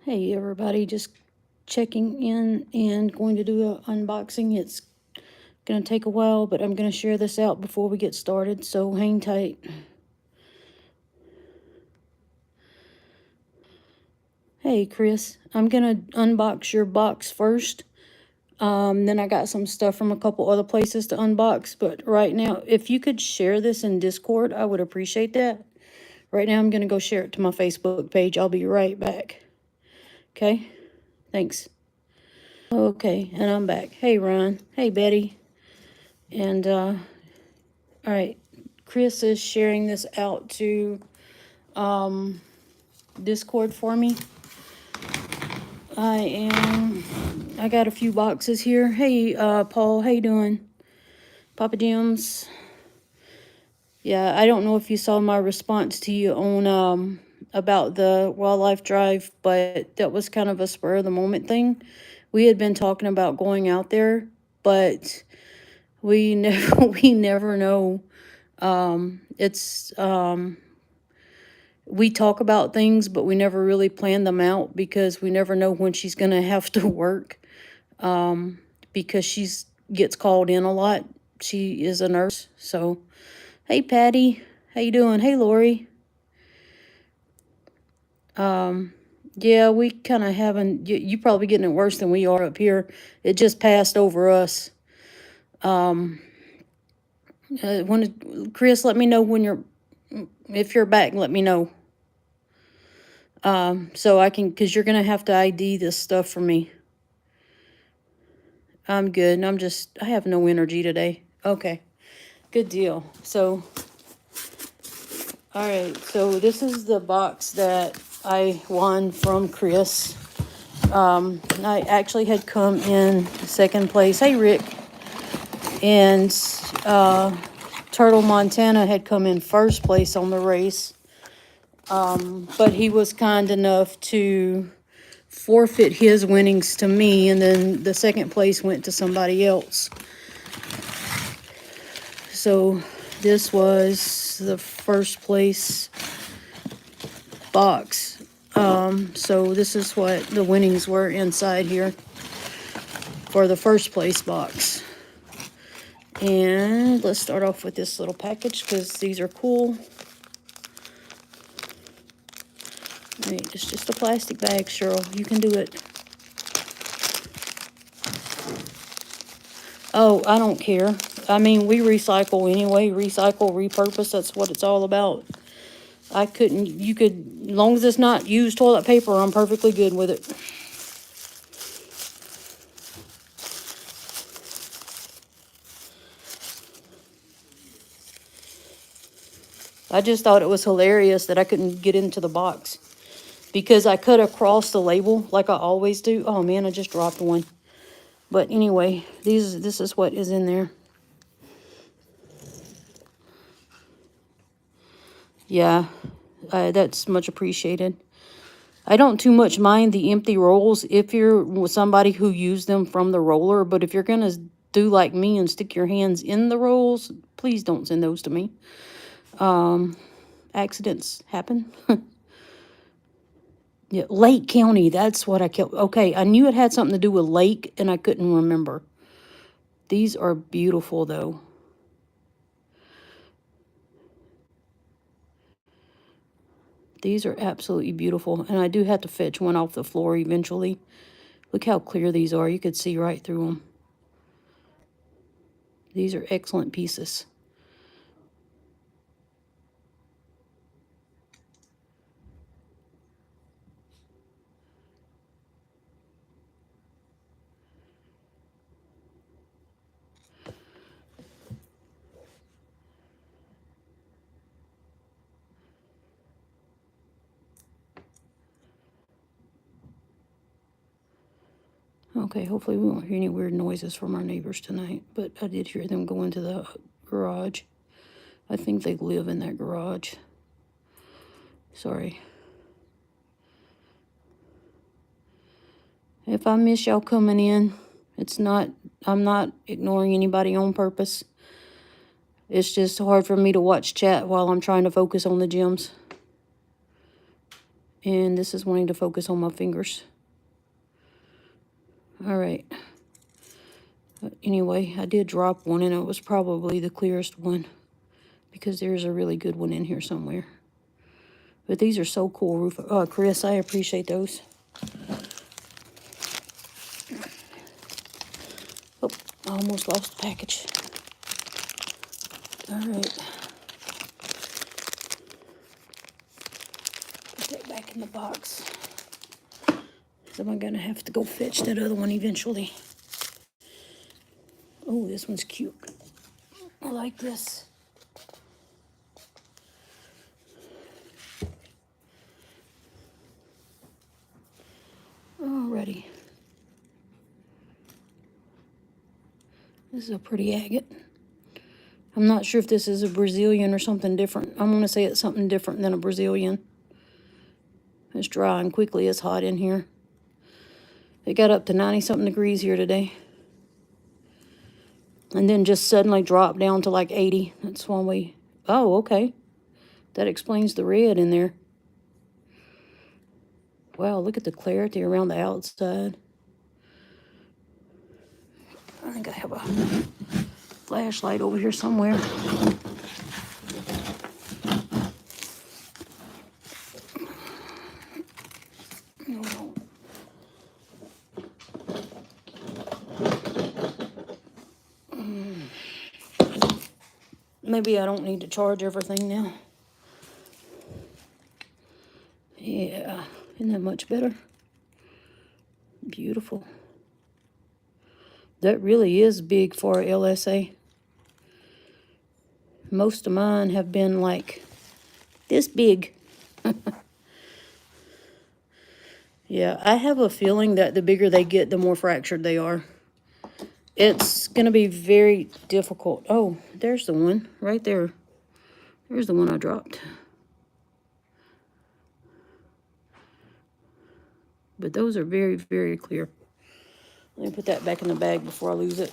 Hey everybody, just checking in and going to do an unboxing. It's going to take a while, but I'm going to share this out before we get started, so hang tight. Hey Chris, I'm going to unbox your box first. Then I got some stuff from a couple other places to unbox, but right now, if you could share this in Discord, I would appreciate that. Right now, I'm going to go share it to my Facebook page. I'll be right back. Okay? Thanks. Okay, and I'm back. Hey Ron. Hey Betty. And, all right, Chris is sharing this out to Discord for me. I got a few boxes here. Hey, Paul, how you doing? Papa Jim's. Yeah, I don't know if you saw my response to you on, about the wildlife drive, but that was kind of a spur of the moment thing. We had been talking about going out there, but we never know. We talk about things, but we never really plan them out because we never know when she's gonna have to work. Because she's gets called in a lot. She is a nurse. So, hey Patty, how you doing? Hey Lori. Yeah, we kind of haven't. You probably getting it worse than we are up here. It just passed over us. Chris, let me know if you're back. Let me know. So I can, because you're gonna have to ID this stuff for me. I'm good, and I have no energy today. Okay, good deal. So, all right, so this is the box that I won from Chris. I actually had come in second place. Hey, Rick. And Turtle Montana had come in first place on the race. But he was kind enough to forfeit his winnings to me, and then the second place went to somebody else. So this was the first place box. So this is what the winnings were inside here for the first place box. And let's start off with this little package because these are cool. Wait, it's just a plastic bag, Cheryl. You can do it. Oh, I don't care. I mean, we recycle anyway. Recycle, repurpose, that's what it's all about. You could, as long as it's not used toilet paper, I'm perfectly good with it. I just thought it was hilarious that I couldn't get into the box because I cut across the label like I always do. Oh man, I just dropped one. But anyway, this is what is in there. Yeah, that's much appreciated. I don't too much mind the empty rolls if you're with somebody who used them from the roller, but if you're gonna do like me and stick your hands in the rolls, please don't send those to me. Accidents happen. Yeah, Lake County, that's what I kept. Okay, I knew it had something to do with lake, and I couldn't remember. These are beautiful, though. These are absolutely beautiful, and I do have to fetch one off the floor eventually. Look how clear these are. You could see right through them. These are excellent pieces. Okay, hopefully we won't hear any weird noises from our neighbors tonight, but I did hear them go into the garage. I think they live in that garage. Sorry. If I miss y'all coming in, I'm not ignoring anybody on purpose. It's just hard for me to watch chat while I'm trying to focus on the gems. And this is wanting to focus on my fingers. All right. Anyway, I did drop one, and it was probably the clearest one because there's a really good one in here somewhere. But these are so cool, Chris. I appreciate those. Oh, I almost lost the package. All right. Put that back in the box. So I'm going to have to go fetch that other one eventually. Oh, this one's cute. I like this. Alrighty. This is a pretty agate. I'm not sure if this is a Brazilian or something different. I'm going to say it's something different than a Brazilian. It's drying quickly. It's hot in here. It got up to 90-something degrees here today. And then just suddenly dropped down to like 80. That's when we... Oh, okay. That explains the red in there. Wow, look at the clarity around the outside. I think I have a flashlight over here somewhere. Maybe I don't need to charge everything now. Yeah, isn't that much better? Beautiful. That really is big for a LSA. Most of mine have been like this big. Yeah, I have a feeling that the bigger they get, the more fractured they are. It's going to be very difficult. Oh, there's the one right there. There's the one I dropped. But those are very, very clear. Let me put that back in the bag before I lose it.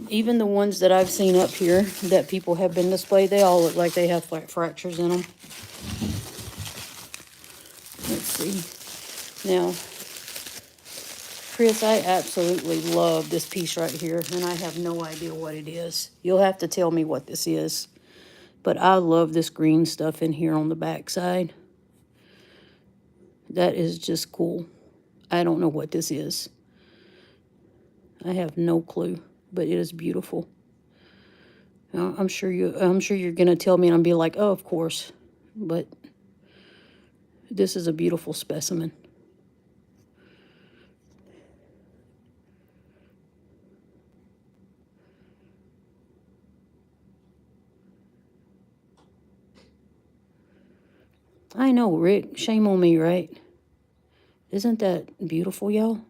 Even the ones that I've seen up here that people have been displayed, they all look like they have fractures in them. Let's see. Now, Chris, I absolutely love this piece right here, and I have no idea what it is. You'll have to tell me what this is. But I love this green stuff in here on the back side. That is just cool. I don't know what this is. I have no clue, but it is beautiful. I'm sure you're gonna tell me, and I'll be like, oh, of course. But this is a beautiful specimen. I know, Rick. Shame on me, right? Isn't that beautiful, y'all?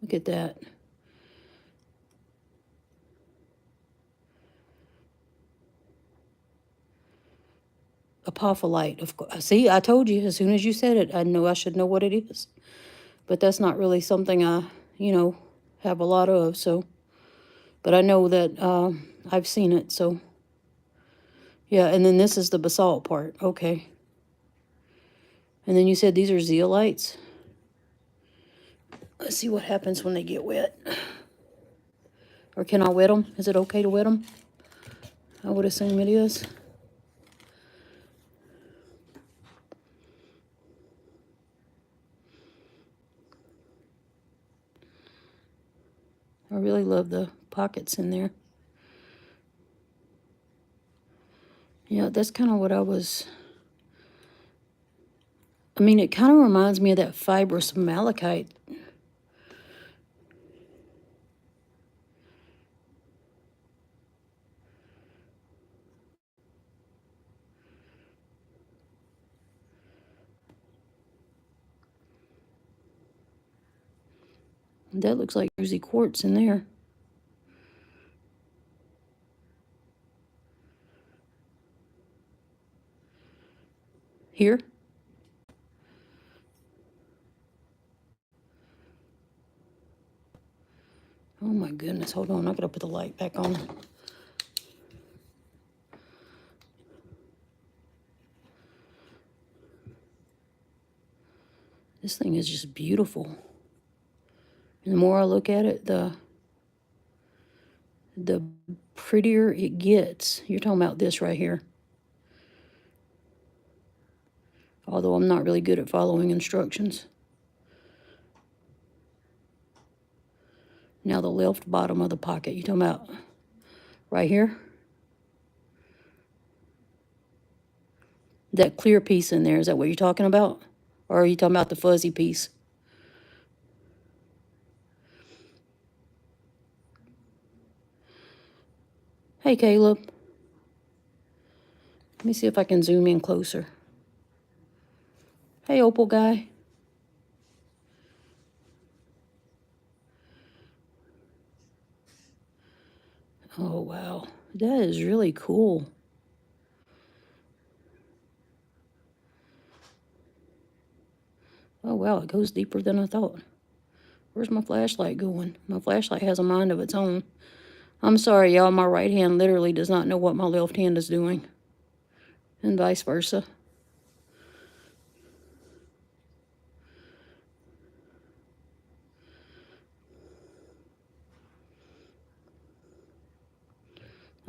Look at that. Apophyllite, of course. See, I told you, as soon as you said it, I know I should know what it is. But that's not really something I, have a lot of, so. But I know that I've seen it, so. Yeah, and then this is the basalt part. Okay. And then you said these are zeolites. Let's see what happens when they get wet. Or can I wet them? Is it okay to wet them? I would assume it is. I really love the pockets in there. Yeah, that's kind of what I was... I mean, it kind of reminds me of that fibrous malachite. That looks like druzy quartz in there. Here. Oh my goodness, hold on. I gotta put the light back on. This thing is just beautiful. And the more I look at it, the prettier it gets. You're talking about this right here. Although I'm not really good at following instructions. Now the left bottom of the pocket. You talking about right here? That clear piece in there, is that what you're talking about? Or are you talking about the fuzzy piece? Hey, Caleb. Let me see if I can zoom in closer. Hey, Opal guy. Oh, wow. That is really cool. Oh, wow, it goes deeper than I thought. Where's my flashlight going? My flashlight has a mind of its own. I'm sorry, y'all. My right hand literally does not know what my left hand is doing. And vice versa.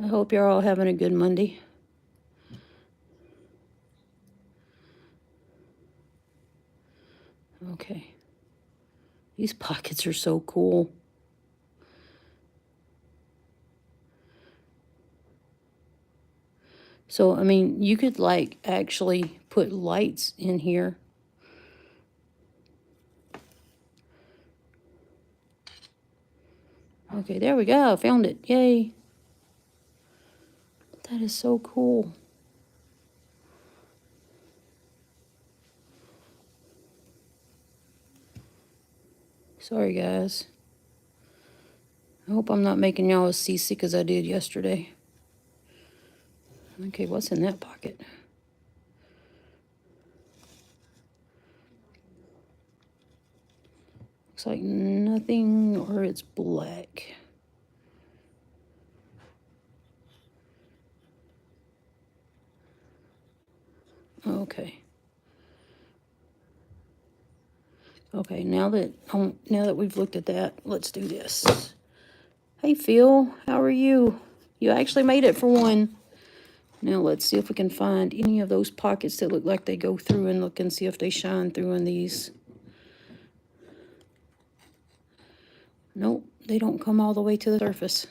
I hope you're all having a good Monday. Okay. These pockets are so cool. So, I mean, you could, like, actually put lights in here. Okay, there we go. I found it. Yay. That is so cool. Sorry, guys. I hope I'm not making y'all as seasick as I did yesterday. Okay, what's in that pocket? Looks like nothing, or it's black. Okay. Okay, now that we've looked at that, let's do this. Hey, Phil, how are you? You actually made it for one. Now let's see if we can find any of those pockets that look like they go through, and look and see if they shine through in these. Nope, they don't come all the way to the surface.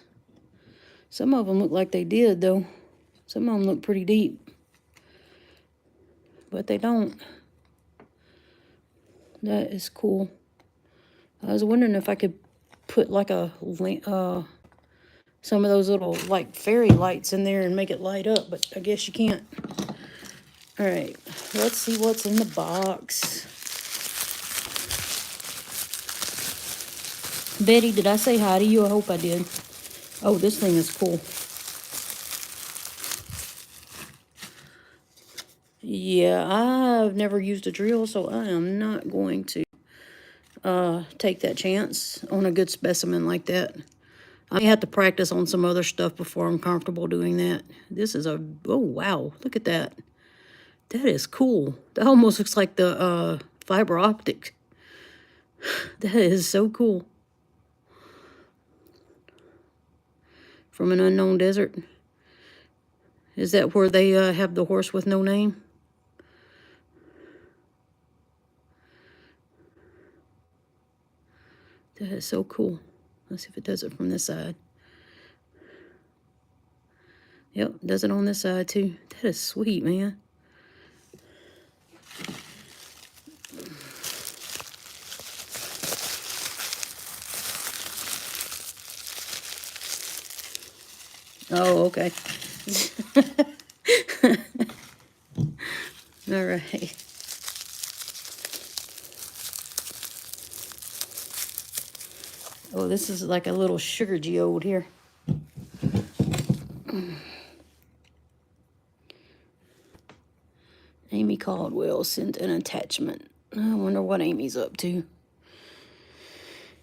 Some of them look like they did, though. Some of them look pretty deep. But they don't. That is cool. I was wondering if I could put like some of those little like fairy lights in there and make it light up, but I guess you can't. All right, let's see what's in the box. Betty, did I say hi to you? I hope I did. Oh, this thing is cool. Yeah, I've never used a drill, so I am not going to take that chance on a good specimen like that. I may have to practice on some other stuff before I'm comfortable doing that. This is oh wow, look at that. That is cool. That almost looks like the fiber optic. That is so cool. From an unknown desert. Is that where they have the horse with no name? That is so cool. Let's see if it does it from this side. Yep, does it on this side too. That is sweet, man. Oh, okay. All right. Oh, this is like a little sugar geode here. Amy Caldwell sent an attachment. I wonder what Amy's up to.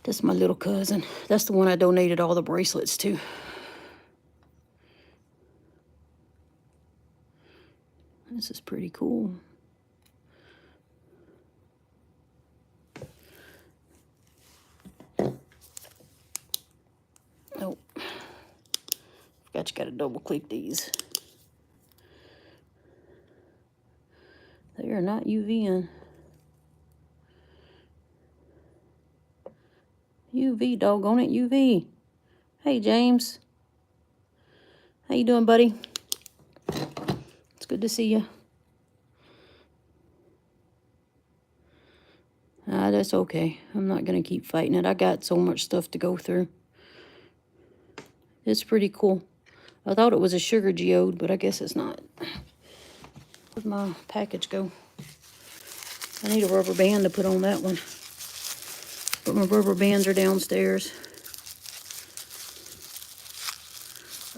That's my little cousin. That's the one I donated all the bracelets to. This is pretty cool. gotta double click these. They are not UVing. UV, doggone it, UV. Hey, James. How you doing, buddy? It's good to see you. That's okay. I'm not going to keep fighting it. I got so much stuff to go through. It's pretty cool. I thought it was a sugar geode, but I guess it's not. Where'd my package go? I need a rubber band to put on that one. But my rubber bands are downstairs.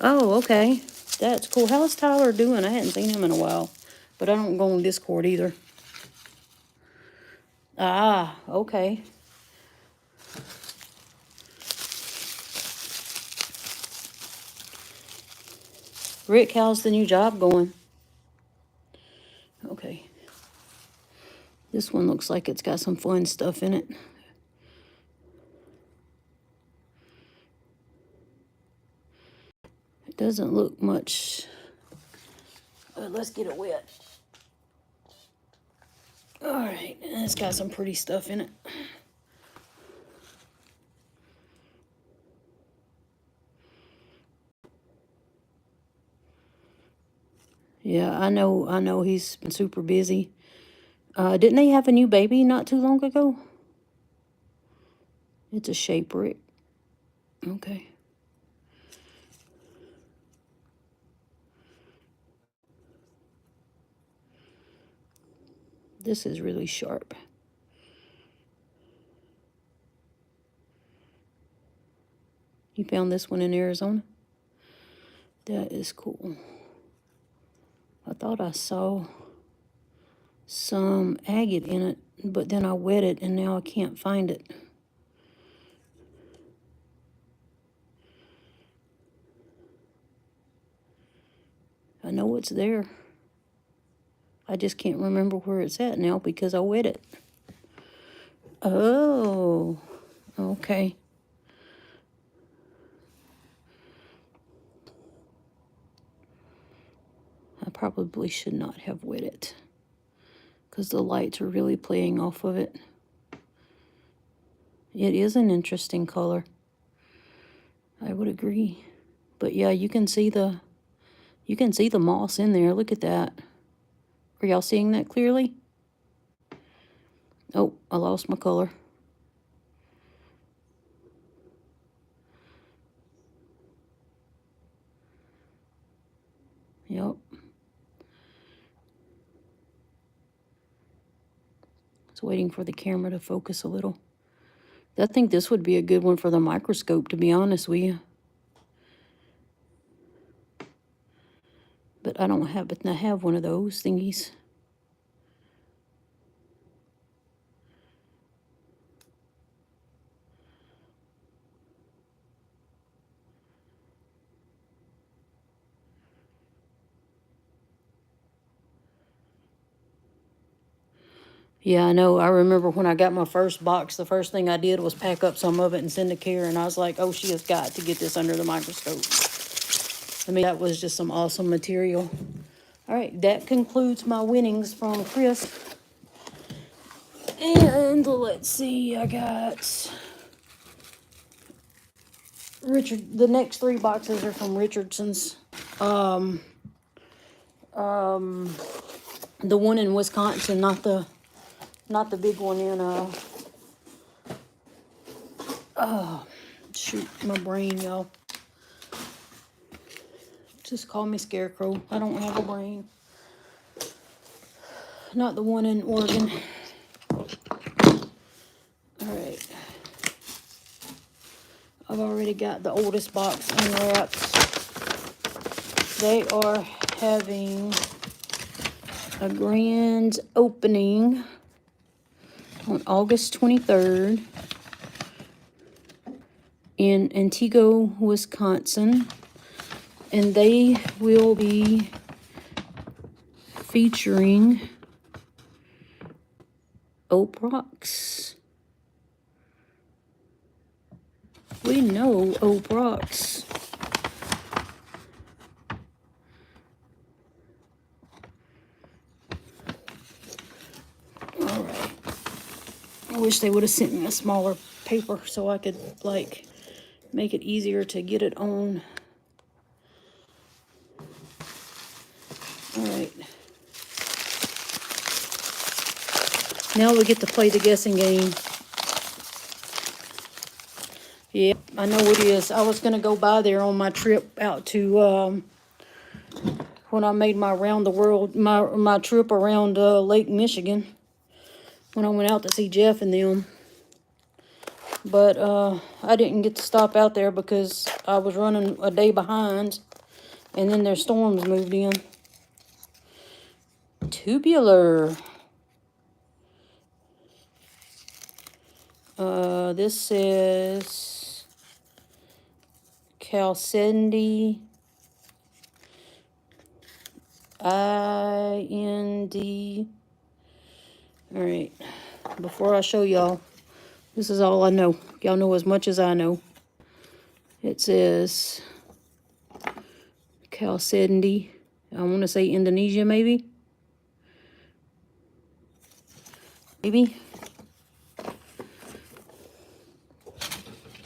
Oh, okay. That's cool. How's Tyler doing? I hadn't seen him in a while. But I don't go on Discord either. Ah, okay. Rick, how's the new job going? Okay. This one looks like it's got some fun stuff in it. It doesn't look much. Let's get it wet. All right, and it's got some pretty stuff in it. Yeah, I know he's been super busy. Didn't they have a new baby not too long ago? It's a shape, Rick. Okay. This is really sharp. You found this one in Arizona? That is cool. I thought I saw some agate in it, but then I wet it and now I can't find it. I know it's there. I just can't remember where it's at now because I wet it. Oh, okay. I probably should not have wet it because the lights are really playing off of it. It is an interesting color. I would agree. But yeah, you can see the moss in there. Look at that. Are y'all seeing that clearly? Oh, I lost my color. Yep. Just waiting for the camera to focus a little. I think this would be a good one for the microscope, to be honest with you. But I don't happen to have one of those thingies. Yeah, I know. I remember when I got my first box, the first thing I did was pack up some of it and send to Karen. I was like, oh, she has got to get this under the microscope. I mean, that was just some awesome material. All right, that concludes my winnings from Chris. And let's see, I got Richard. The next 3 boxes are from Richardson's. The one in Wisconsin, not the big one in shoot, my brain, y'all. Just call me Scarecrow. I don't have a brain. Not the one in Oregon. Alright. I've already got the oldest box unwrapped. They are having a grand opening on August 23rd in Antigo, Wisconsin. And they will be featuring Oprox. We know Oprox. I wish they would have sent me a smaller paper so I could, like, make it easier to get it on. All right. Now we get to play the guessing game. Yep, I know it is. I was going to go by there on my trip out to, when I made my round the world, my trip around Lake Michigan. When I went out to see Jeff and them. But I didn't get to stop out there because I was running a day behind. And then their storms moved in. Tubular. This says Chalcedony. IND. Alright. Before I show y'all, this is all I know. Y'all know as much as I know. It says Chalcedony. I want to say Indonesia, maybe. Maybe.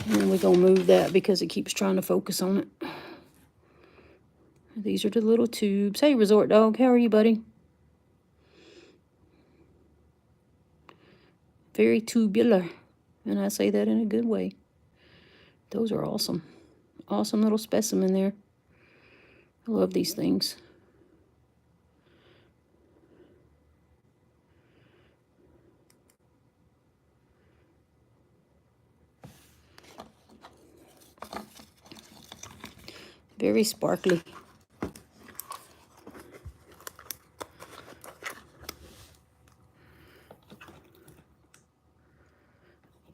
And we're going to move that because it keeps trying to focus on it. These are the little tubes. Hey, Resort Dog. How are you, buddy? Very tubular. And I say that in a good way. Those are awesome. Awesome little specimen there. I love these things. Very sparkly.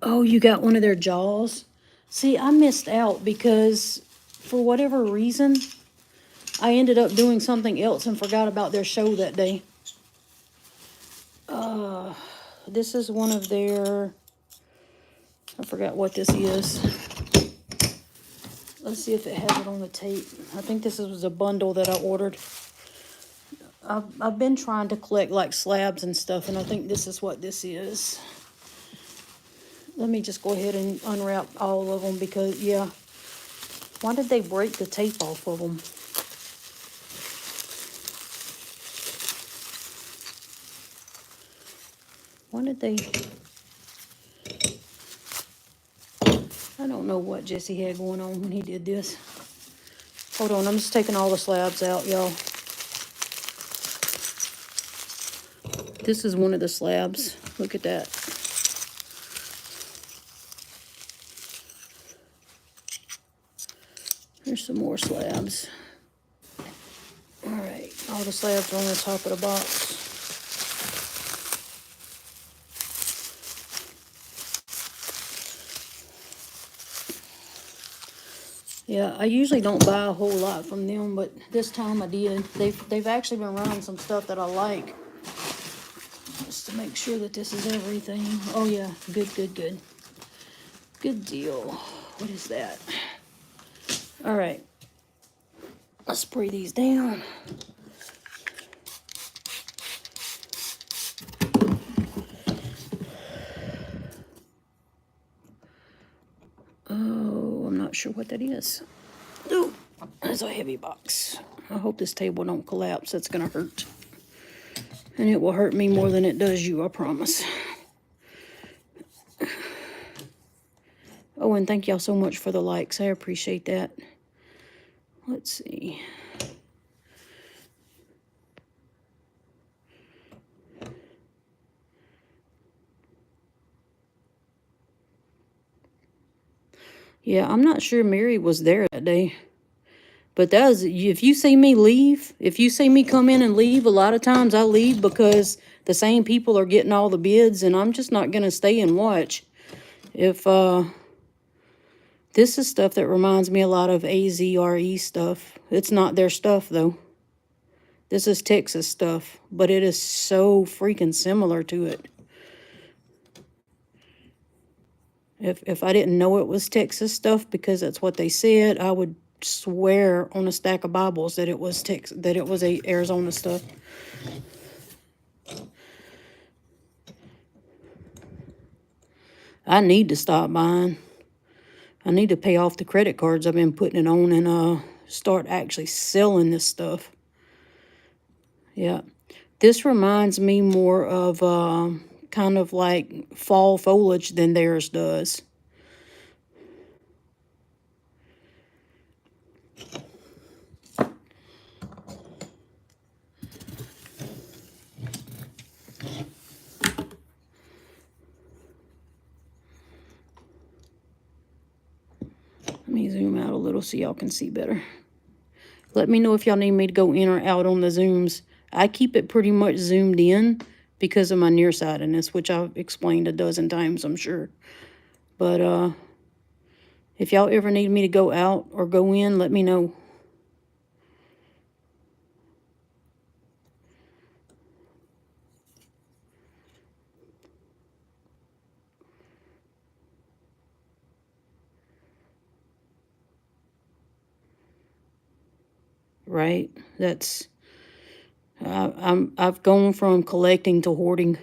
Oh, you got one of their jaws? See, I missed out because for whatever reason, I ended up doing something else and forgot about their show that day. This is one of their... I forgot what this is. Let's see if it has it on the tape. I think this was a bundle that I ordered. I've been trying to collect like slabs and stuff, and I think this is what this is. Let me just go ahead and unwrap all of them because, yeah. Why did they break the tape off of them? Why did they... I don't know what Jesse had going on when he did this. Hold on, I'm just taking all the slabs out, y'all. This is one of the slabs. Look at that. There's some more slabs. Alright, all the slabs are on the top of the box. Yeah, I usually don't buy a whole lot from them, but this time I did. They've actually been running some stuff that I like. Just to make sure that this is everything. Oh yeah, good, good, good. Good deal. What is that? Alright. Let's spray these down. Oh, I'm not sure what that is. Oh, that's a heavy box. I hope this table don't collapse. That's gonna hurt. And it will hurt me more than it does you, I promise. Oh, and thank y'all so much for the likes. I appreciate that. Let's see. Yeah, I'm not sure Mary was there that day. But that is, if you see me leave, if you see me come in and leave, a lot of times I leave because the same people are getting all the bids and I'm just not going to stay and watch. If, this is stuff that reminds me a lot of AZRE stuff. It's not their stuff though. This is Texas stuff, but it is so freaking similar to it. If I didn't know it was Texas stuff because that's what they said, I would swear on a stack of Bibles that it was Arizona stuff. I need to stop buying. I need to pay off the credit cards I've been putting it on and start actually selling this stuff. Yeah. This reminds me more of kind of like fall foliage than theirs does. Let me zoom out a little so y'all can see better. Let me know if y'all need me to go in or out on the zooms. I keep it pretty much zoomed in because of my nearsightedness, which I've explained a dozen times, I'm sure. But if y'all ever need me to go out or go in, let me know. Right? That's I've gone from collecting to hoarding.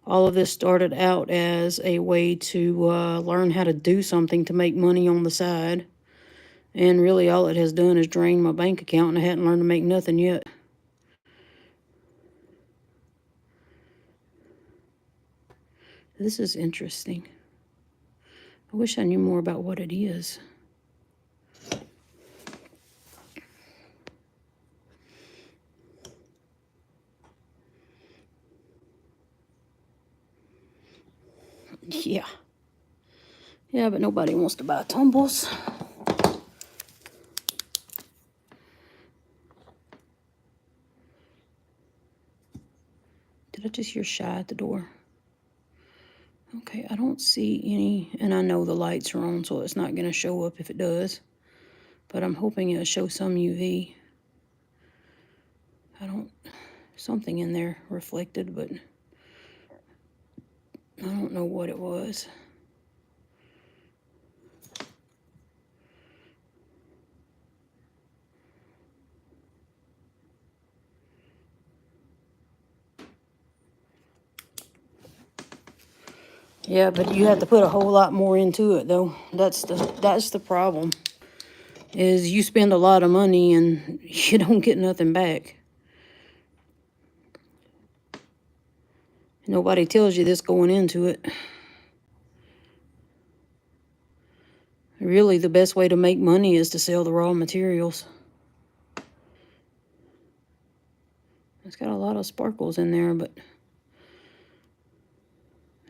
All of this started out as a way to learn how to do something to make money on the side. And really all it has done is drain my bank account, and I hadn't learned to make nothing yet. This is interesting. I wish I knew more about what it is. Yeah. Yeah, but nobody wants to buy tumbles. Did I just hear Shy at the door? Okay, I don't see any, and I know the lights are on, so it's not going to show up if it does. But I'm hoping it'll show some UV. Something in there reflected, but I don't know what it was. Yeah, but you have to put a whole lot more into it, though. That's the problem. Is you spend a lot of money and you don't get nothing back. Nobody tells you this going into it. Really, the best way to make money is to sell the raw materials. It's got a lot of sparkles in there, but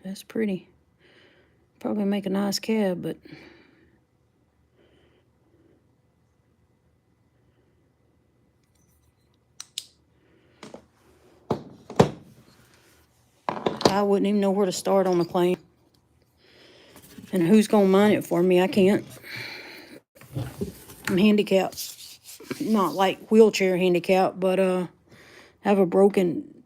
that's pretty. Probably make a nice cab, but I wouldn't even know where to start on the claim. And who's going to mine it for me? I can't. I'm handicapped. Not like wheelchair handicapped, but I have a broken...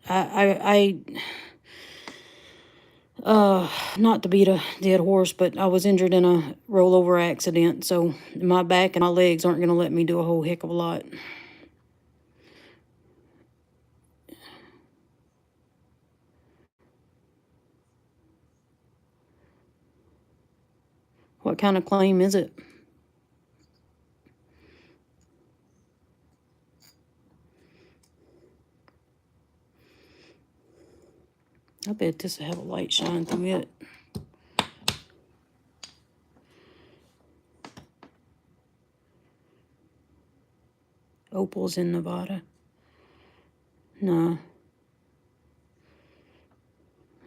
not to beat a dead horse, but I was injured in a rollover accident, so my back and my legs aren't going to let me do a whole heck of a lot. What kind of claim is it? I bet this will have a light shine through it. Opals in Nevada. No.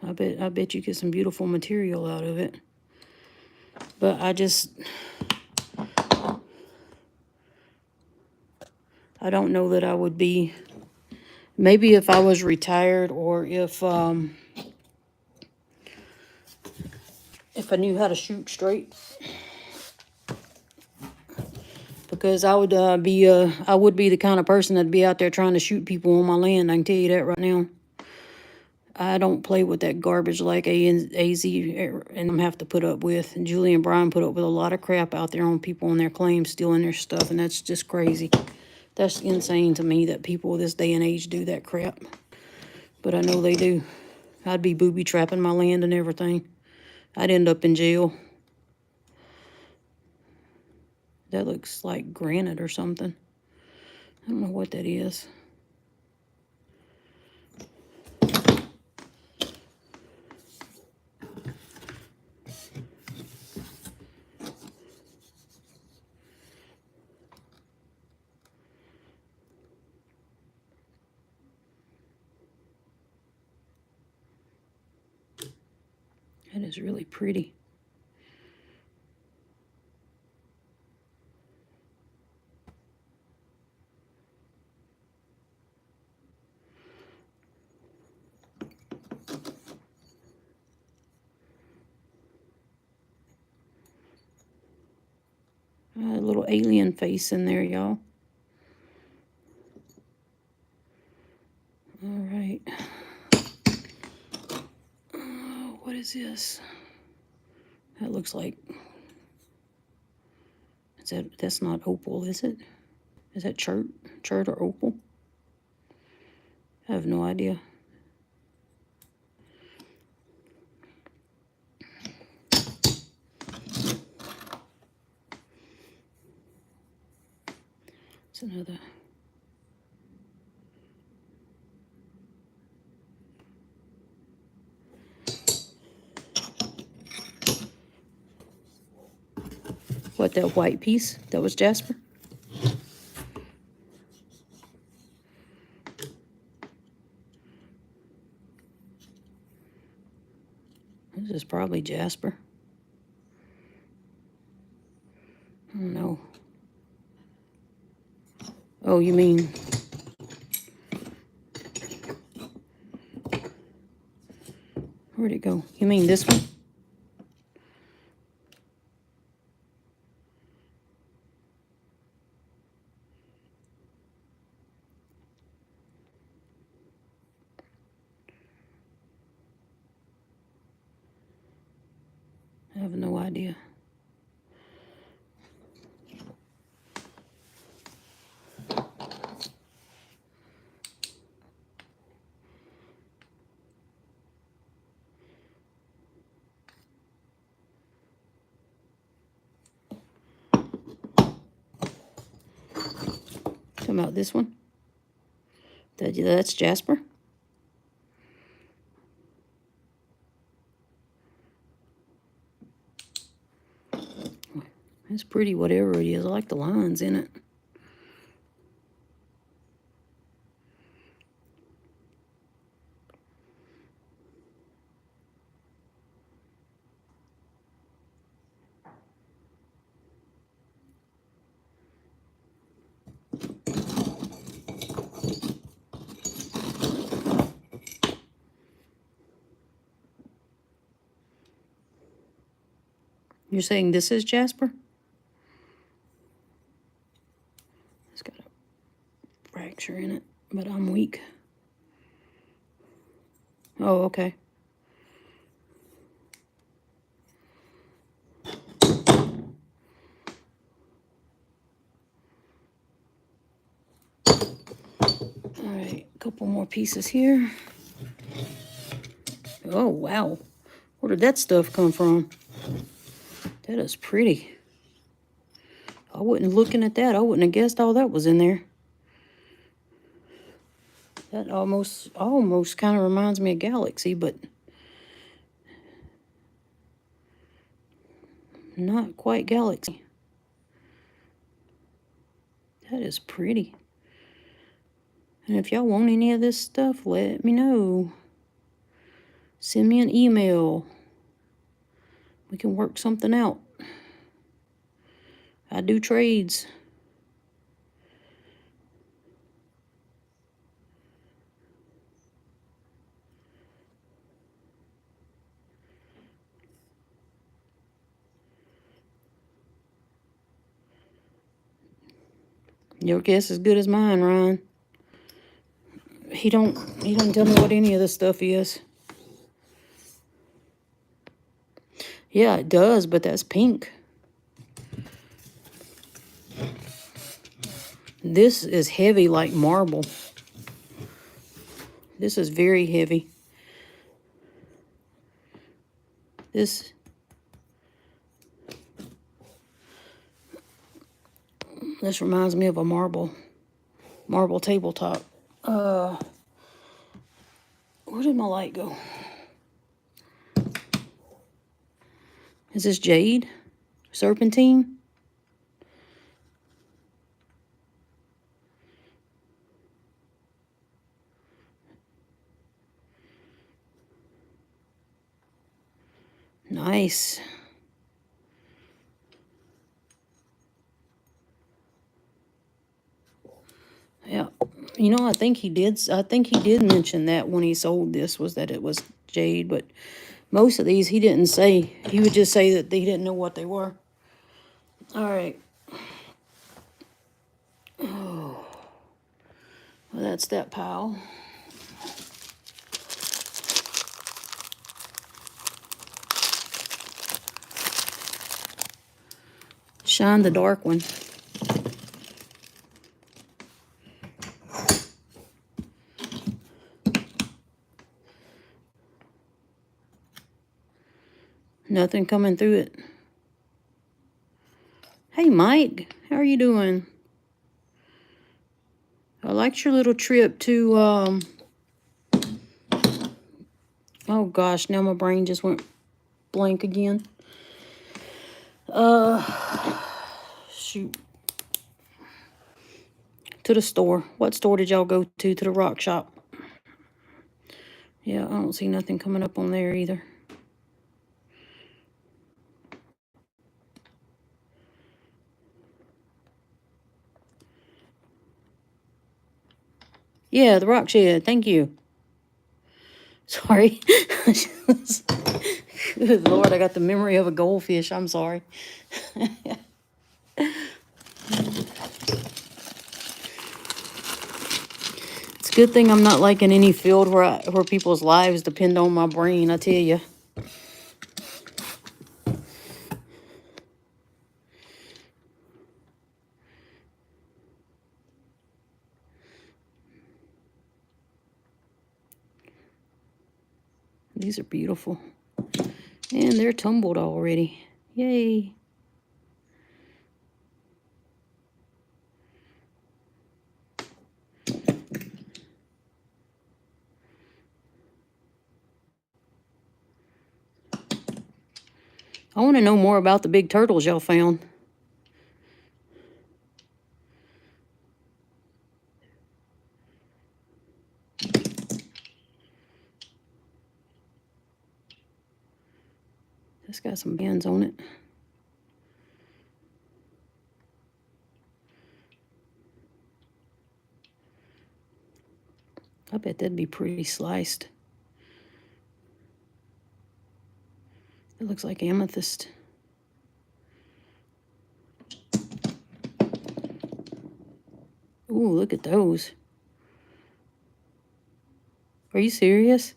I bet you get some beautiful material out of it. But I don't know that I would be... Maybe if I was retired, or if I knew how to shoot straight. Because I would be the kind of person that'd be out there trying to shoot people on my land. I can tell you that right now. I don't play with that garbage like AZ and them have to put up with. And Julie and Brian put up with a lot of crap out there on people and their claims, stealing their stuff, and that's just crazy. That's insane to me that people this day and age do that crap. But I know they do. I'd be booby trapping my land and everything. I'd end up in jail. That looks like granite or something. I don't know what that is. That is really pretty. A little alien face in there, y'all. All right. What is this? That looks like... That's not opal, is it? Is that chert or opal? I have no idea. It's another... What, that white piece? That was jasper? This is probably jasper. I don't know. Oh, you mean... Where'd it go? You mean this one? I have no idea. Talking about this one? That's jasper? It's pretty, whatever it is. I like the lines in it. You're saying this is jasper? It's got a fracture in it, but I'm weak. Oh, okay. All right, a couple more pieces here. Oh, wow. Where did that stuff come from? That is pretty. I wasn't looking at that. I wouldn't have guessed all that was in there. That almost kind of reminds me of Galaxy, but not quite Galaxy. That is pretty. And if y'all want any of this stuff, let me know. Send me an email. We can work something out. I do trades. Your guess is good as mine, Ryan. He don't tell me what any of this stuff is. Yeah, it does, but that's pink. This is heavy like marble. This is very heavy. This reminds me of a marble tabletop. Where did my light go? Is this jade? Serpentine? Nice. Yeah. You know, I think he did mention that when he sold this, was that it was jade, but most of these he didn't say. He would just say that he didn't know what they were. All right. Oh. Well, that's that pile. Shine the dark one. Nothing coming through it. Hey, Mike. How are you doing? I liked your little trip to, oh gosh, now my brain just went blank again. Shoot. To the store. What store did y'all go to the rock shop? Yeah, I don't see nothing coming up on there either. Yeah, the rock shed. Thank you. Sorry. Good Lord, I got the memory of a goldfish. I'm sorry. It's a good thing I'm not like in any field where people's lives depend on my brain, I tell you. These are beautiful. And they're tumbled already. Yay. I want to know more about the big turtles y'all found. It's got some bends on it. I bet that'd be pretty sliced. It looks like amethyst. Ooh, look at those. Are you serious?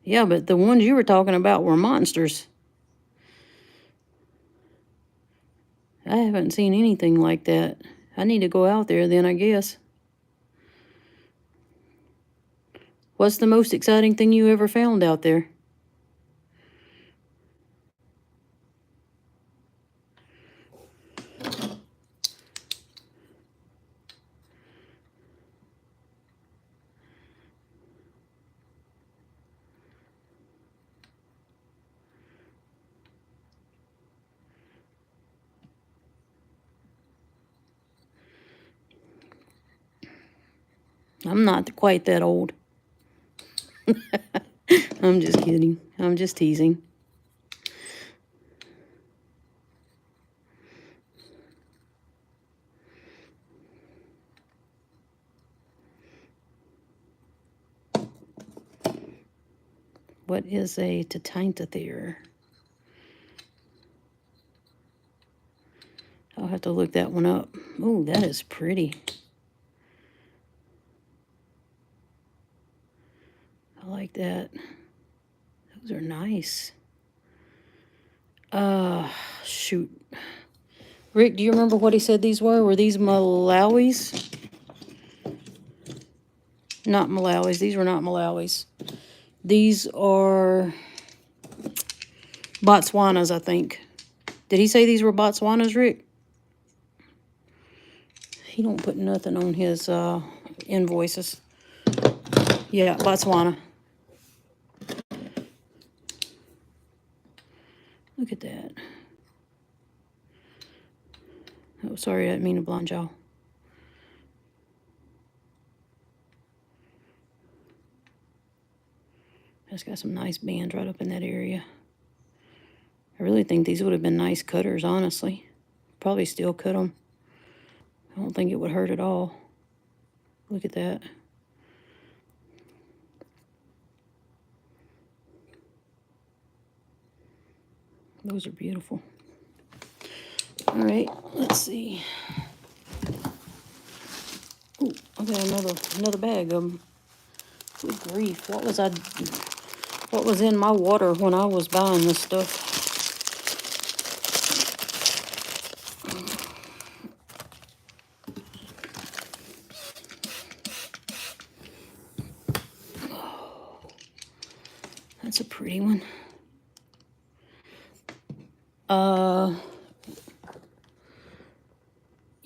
Yeah, but the ones you were talking about were monsters. I haven't seen anything like that. I need to go out there then, I guess. What's the most exciting thing you ever found out there? I'm not quite that old. I'm just kidding. I'm just teasing. What is a Titanthathere? I'll have to look that one up. Oh, that is pretty. I like that. Those are nice. Shoot. Rick, do you remember what he said these were? Were these Malawis? Not Malawis. These were not Malawis. These are Botswanas, I think. Did he say these were Botswanas, Rick? He don't put nothing on his invoices. Yeah, Botswana. Look at that. Oh, sorry, I didn't mean to blind y'all. That's got some nice bands right up in that area. I really think these would have been nice cutters, honestly. Probably still cut them. I don't think it would hurt at all. Look at that. Those are beautiful. All right, let's see. Ooh, I got another bag of them. Good grief! What was in my water when I was buying this stuff? Oh, that's a pretty one.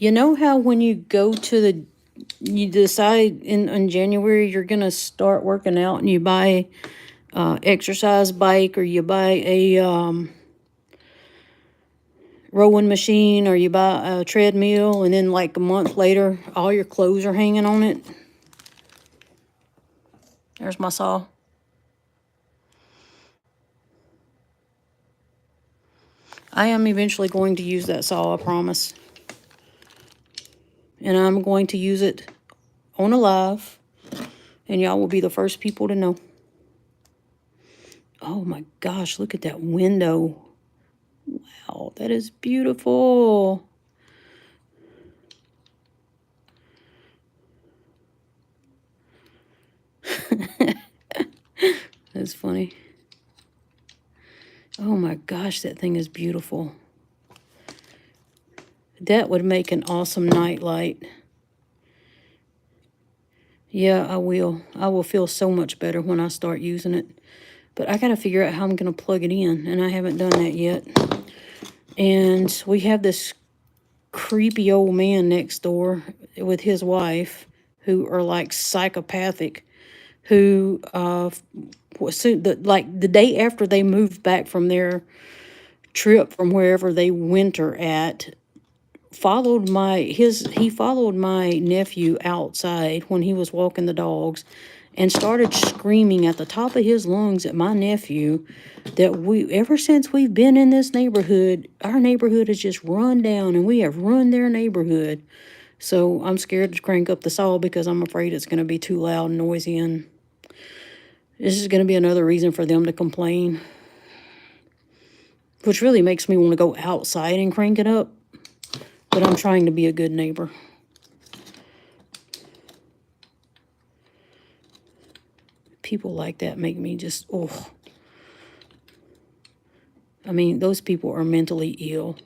You know how when you go to you decide in January you're gonna start working out and you buy exercise bike or you buy a rowing machine or you buy a treadmill and then like a month later all your clothes are hanging on it. There's my saw. I am eventually going to use that saw, I promise. And I'm going to use it on a live. And y'all will be the first people to know. Oh my gosh, look at that window. Wow, that is beautiful. That's funny. Oh my gosh, that thing is beautiful. That would make an awesome night light. Yeah, I will. I will feel so much better when I start using it. But I got to figure out how I'm going to plug it in, and I haven't done that yet. And we have this creepy old man next door with his wife who are like psychopathic, who like the day after they moved back from their trip from wherever they winter at, he followed my nephew outside when he was walking the dogs and started screaming at the top of his lungs at my nephew that ever since we've been in this neighborhood, our neighborhood has just run down and we have run their neighborhood. So I'm scared to crank up the saw because I'm afraid it's going to be too loud and noisy, and this is going to be another reason for them to complain, which really makes me want to go outside and crank it up. But I'm trying to be a good neighbor. People like that make me just, oh. I mean, those people are mentally ill.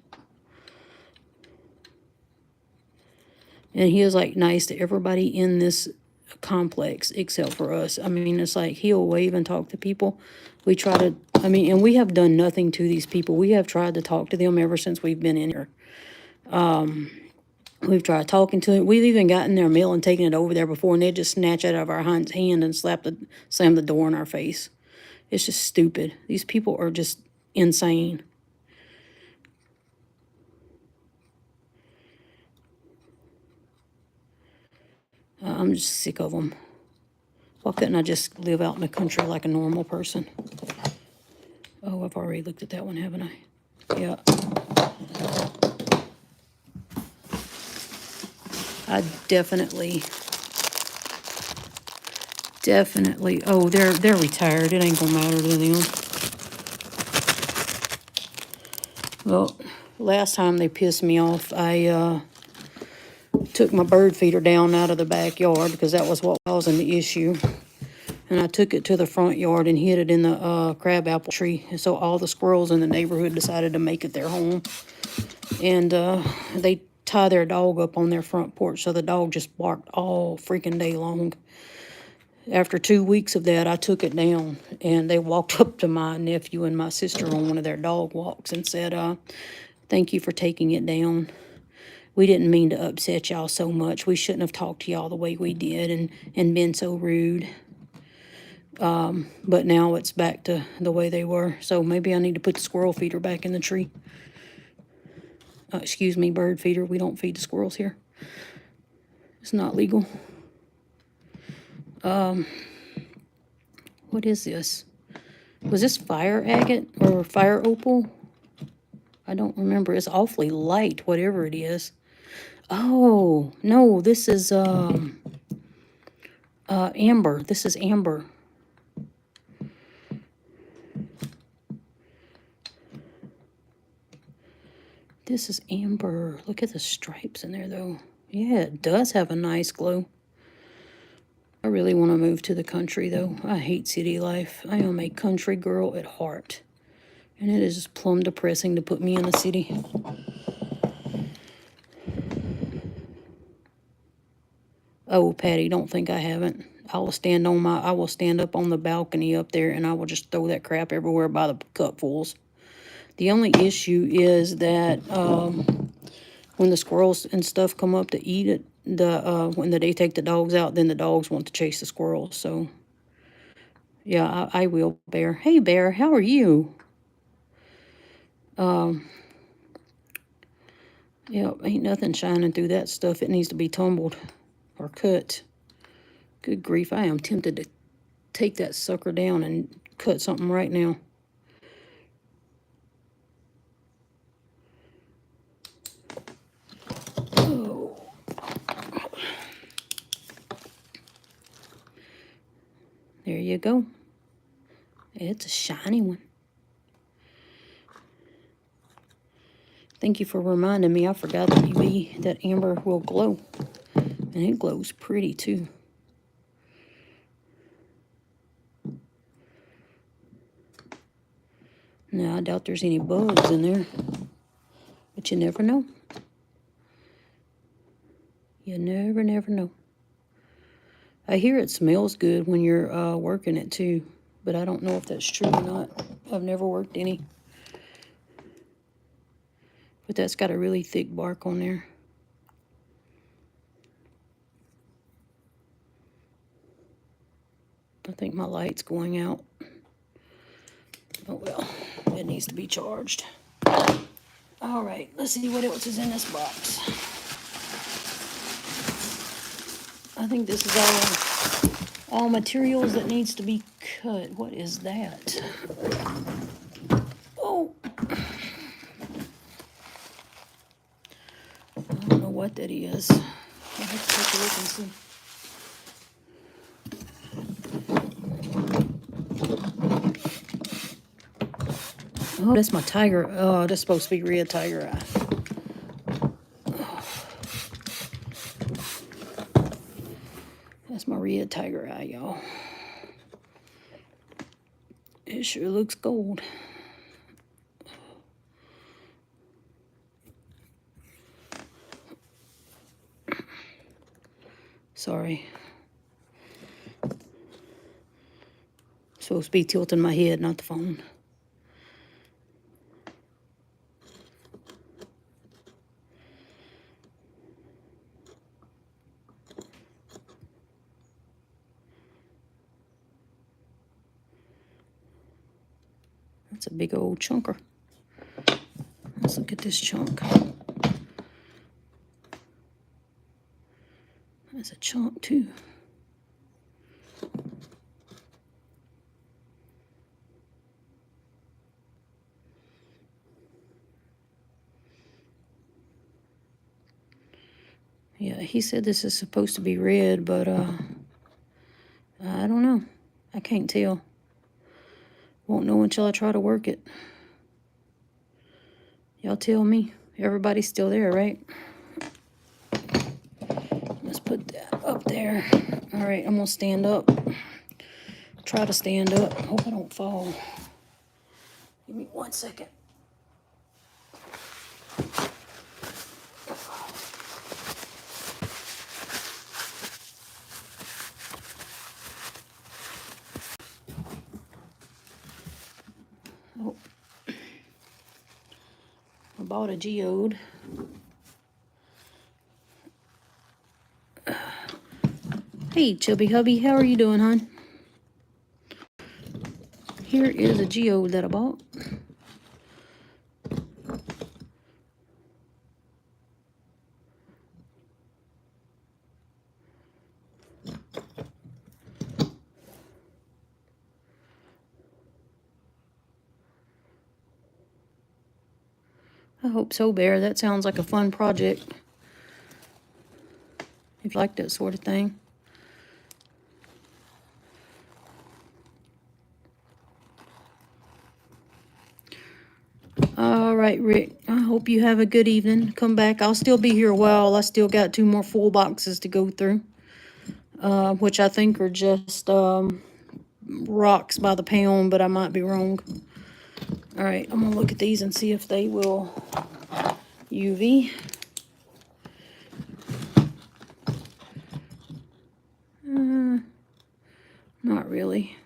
And he is like nice to everybody in this complex except for us. I mean, it's like he'll wave and talk to people. We try to, I mean, and we have done nothing to these people. We have tried to talk to them ever since we've been in here. We've tried talking to them. We've even gotten their mail and taken it over there before, and they just snatch it out of our hand and slam the door in our face. It's just stupid. These people are just insane. I'm just sick of them. Why couldn't I just live out in the country like a normal person? Oh, I've already looked at that one, haven't I? Yeah. I definitely. Oh, they're retired. It ain't gonna matter to them. Well, last time they pissed me off, I took my bird feeder down out of the backyard because that was what was causing the issue. And I took it to the front yard and hid it in the crabapple tree. And so all the squirrels in the neighborhood decided to make it their home. And they tie their dog up on their front porch, so the dog just barked all freaking day long. After 2 weeks of that, I took it down, and they walked up to my nephew and my sister on one of their dog walks and said, thank you for taking it down. We didn't mean to upset y'all so much. We shouldn't have talked to y'all the way we did and been so rude. But now it's back to the way they were. So maybe I need to put the squirrel feeder back in the tree. Excuse me, bird feeder. We don't feed the squirrels here. It's not legal. What is this? Was this fire agate or fire opal? I don't remember. It's awfully light, whatever it is. Oh, no, this is amber. This is amber. This is amber. Look at the stripes in there, though. Yeah, it does have a nice glow. I really want to move to the country, though. I hate city life. I am a country girl at heart. And it is just plumb depressing to put me in the city. Oh, Patty, don't think I haven't. I will stand up on the balcony up there, and I will just throw that crap everywhere by the cupfuls. The only issue is that when the squirrels and stuff come up to eat it, when they take the dogs out, then the dogs want to chase the squirrels. So, yeah, I will, Bear. Hey, Bear, how are you? Yeah, ain't nothing shining through that stuff. It needs to be tumbled or cut. Good grief, I am tempted to take that sucker down and cut something right now. Oh. There you go. It's a shiny one. Thank you for reminding me. I forgot that amber will glow. And it glows pretty, too. Now, I doubt there's any bugs in there. But you never know. You never know. I hear it smells good when you're working it, too. But I don't know if that's true or not. I've never worked any. But that's got a really thick bark on there. I think my light's going out. Oh, well, it needs to be charged. All right, let's see what else is in this box. I think this is all materials that needs to be cut. What is that? Oh. I don't know what that is. I'll have to take a look and see. Oh, that's my tiger. Oh, that's supposed to be red tiger eye. That's my red tiger eye, y'all. It sure looks gold. Sorry. Supposed to be tilting my head, not the phone. That's a big old chunker. Let's look at this chunk. That's a chunk too. Yeah, he said this is supposed to be red, but I don't know. I can't tell. Won't know until I try to work it. Y'all tell me. Everybody's still there, right? Let's put that up there. All right, I'm gonna stand up. Try to stand up. Hope I don't fall. Give me 1 second. bought a geode. Hey, Chubby Hubby, how are you doing, hon? Here is a geode that I bought. I hope so, Bear. That sounds like a fun project. If you like that sort of thing. All right, Rick. I hope you have a good evening. Come back. I'll still be here a while. I still got 2 more full boxes to go through. Which I think are just rocks by the pound, but I might be wrong. All right, I'm gonna look at these and see if they will UV. Not really.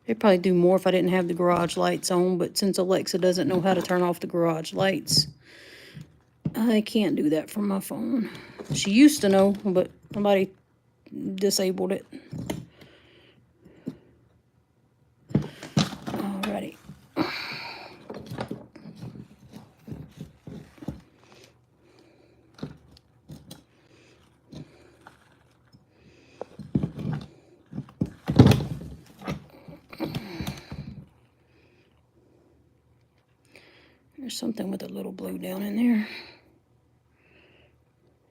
They'd probably do more if I didn't have the garage lights on, but since Alexa doesn't know how to turn off the garage lights, I can't do that from my phone. She used to know, but somebody disabled it. Alrighty. There's something with a little blue down in there.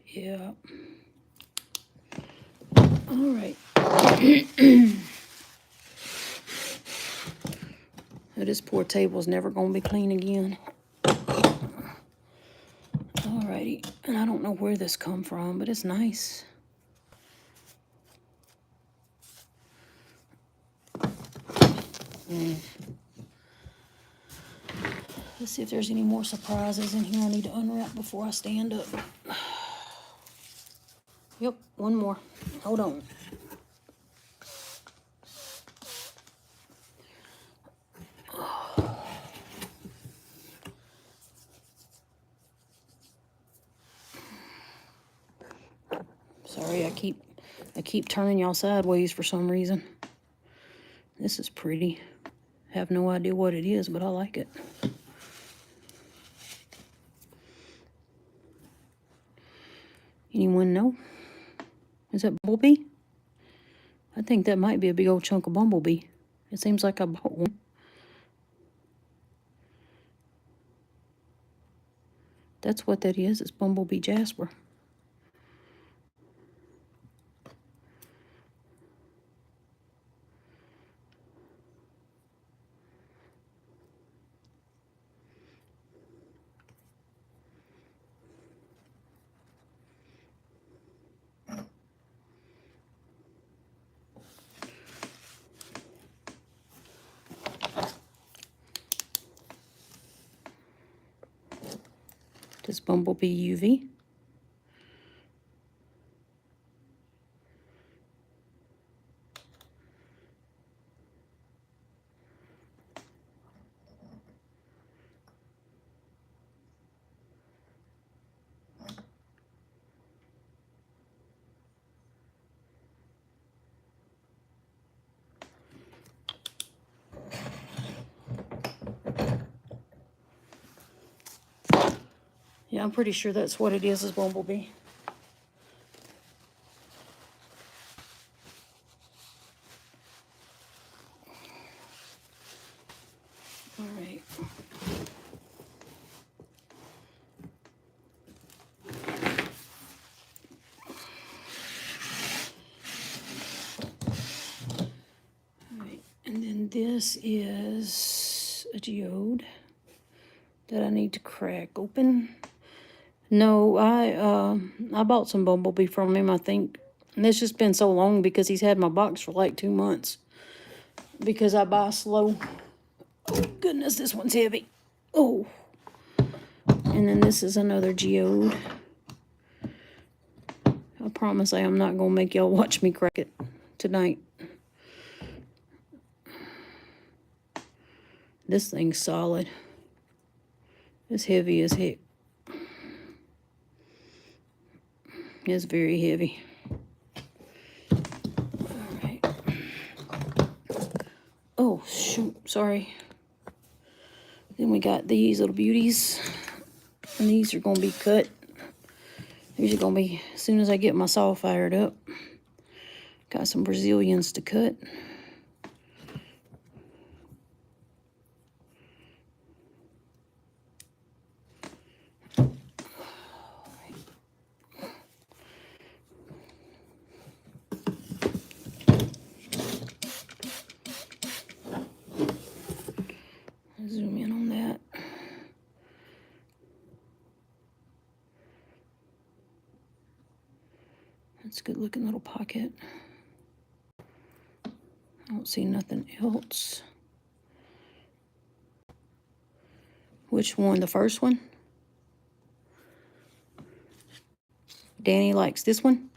Yeah. All right. This poor table's never gonna be clean again. Alrighty. And I don't know where this come from, but it's nice. Let's see if there's any more surprises in here I need to unwrap before I stand up. Yep, one more. Hold on. Sorry, I keep turning y'all sideways for some reason. This is pretty. Have no idea what it is, but I like it. Anyone know? Is that Bumblebee? I think that might be a big old chunk of Bumblebee. It seems like I bought one. That's what that is. It's Bumblebee Jasper. Does Bumblebee UV? Yeah, I'm pretty sure that's what it is Bumblebee. All right. All right, and then this is a geode that I need to crack open. No, I bought some Bumblebee from him, I think. And it's just been so long because he's had my box for like 2 months. Because I buy slow. Oh, goodness, this one's heavy. Oh. And then this is another geode. I promise I am not going to make y'all watch me crack it tonight. This thing's solid. It's heavy as heck. It's very heavy. Alright. Oh, shoot. Sorry. Then we got these little beauties. And these are going to be cut. These are going to be as soon as I get my saw fired up. Got some Brazilians to cut. Zoom in on that. That's a good looking little pocket. I don't see nothing else. Which one? The first one? Danny likes this one.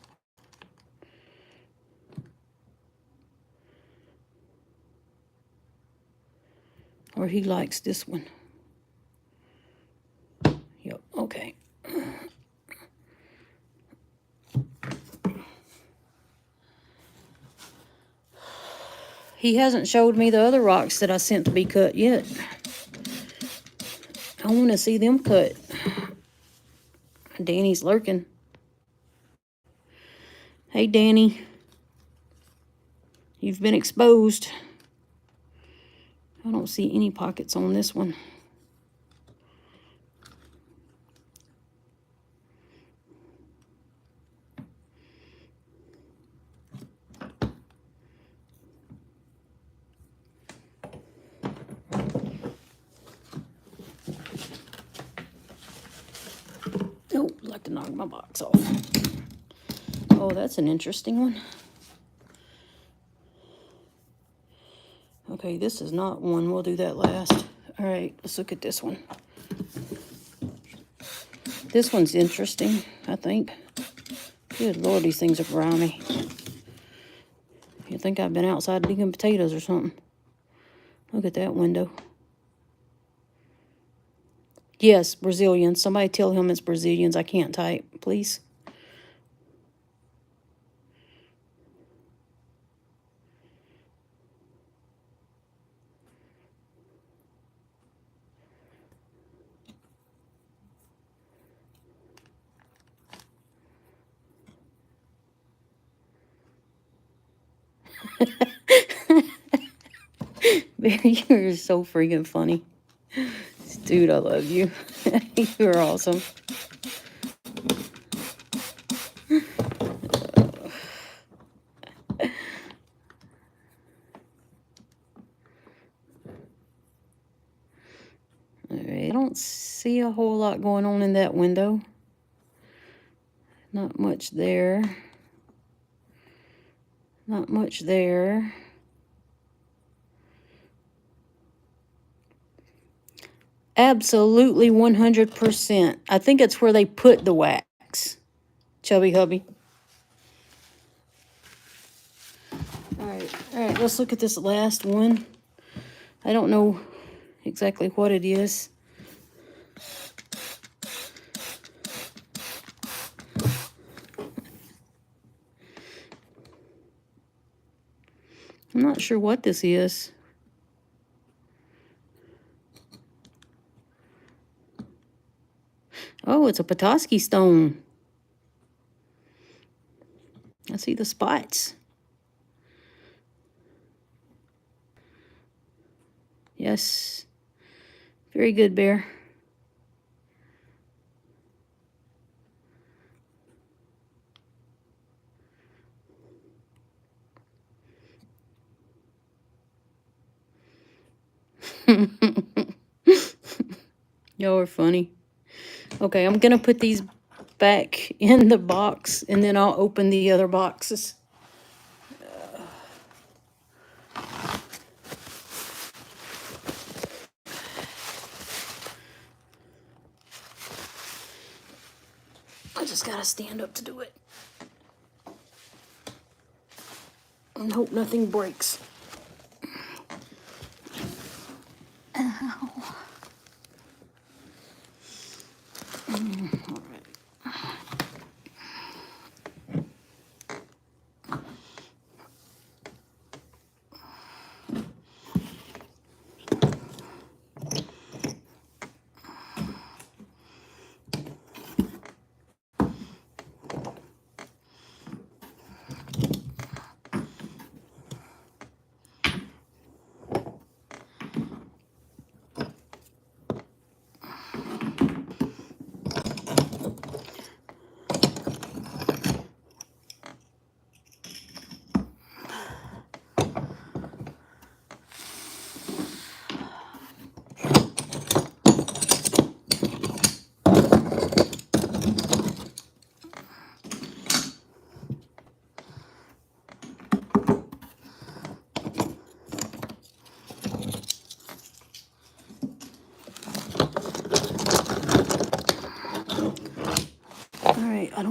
Or he likes this one. Yep, okay. He hasn't showed me the other rocks that I sent to be cut yet. I want to see them cut. Danny's lurking. Hey, Danny. You've been exposed. I don't see any pockets on this one. Oh, I'd like to knock my box off. Oh, that's an interesting one. Okay, this is not one. We'll do that last. All right, let's look at this one. This one's interesting, I think. Good Lord, these things are grimy. You think I've been outside digging potatoes or something. Look at that window. Yes, Brazilians. Somebody tell him it's Brazilians. I can't type, please. You're so freaking funny. Dude, I love you. You're awesome. Alright, I don't see a whole lot going on in that window. Not much there. Not much there. Absolutely 100%. I think it's where they put the wax. Chubby hubby. Alright, let's look at this last one. I don't know exactly what it is. I'm not sure what this is. Oh, it's a Petoskey stone. I see the spots. Yes. Very good, Bear. Y'all are funny. Okay, I'm gonna put these back in the box, and then I'll open the other boxes. I just gotta stand up to do it. And hope nothing breaks. Ow.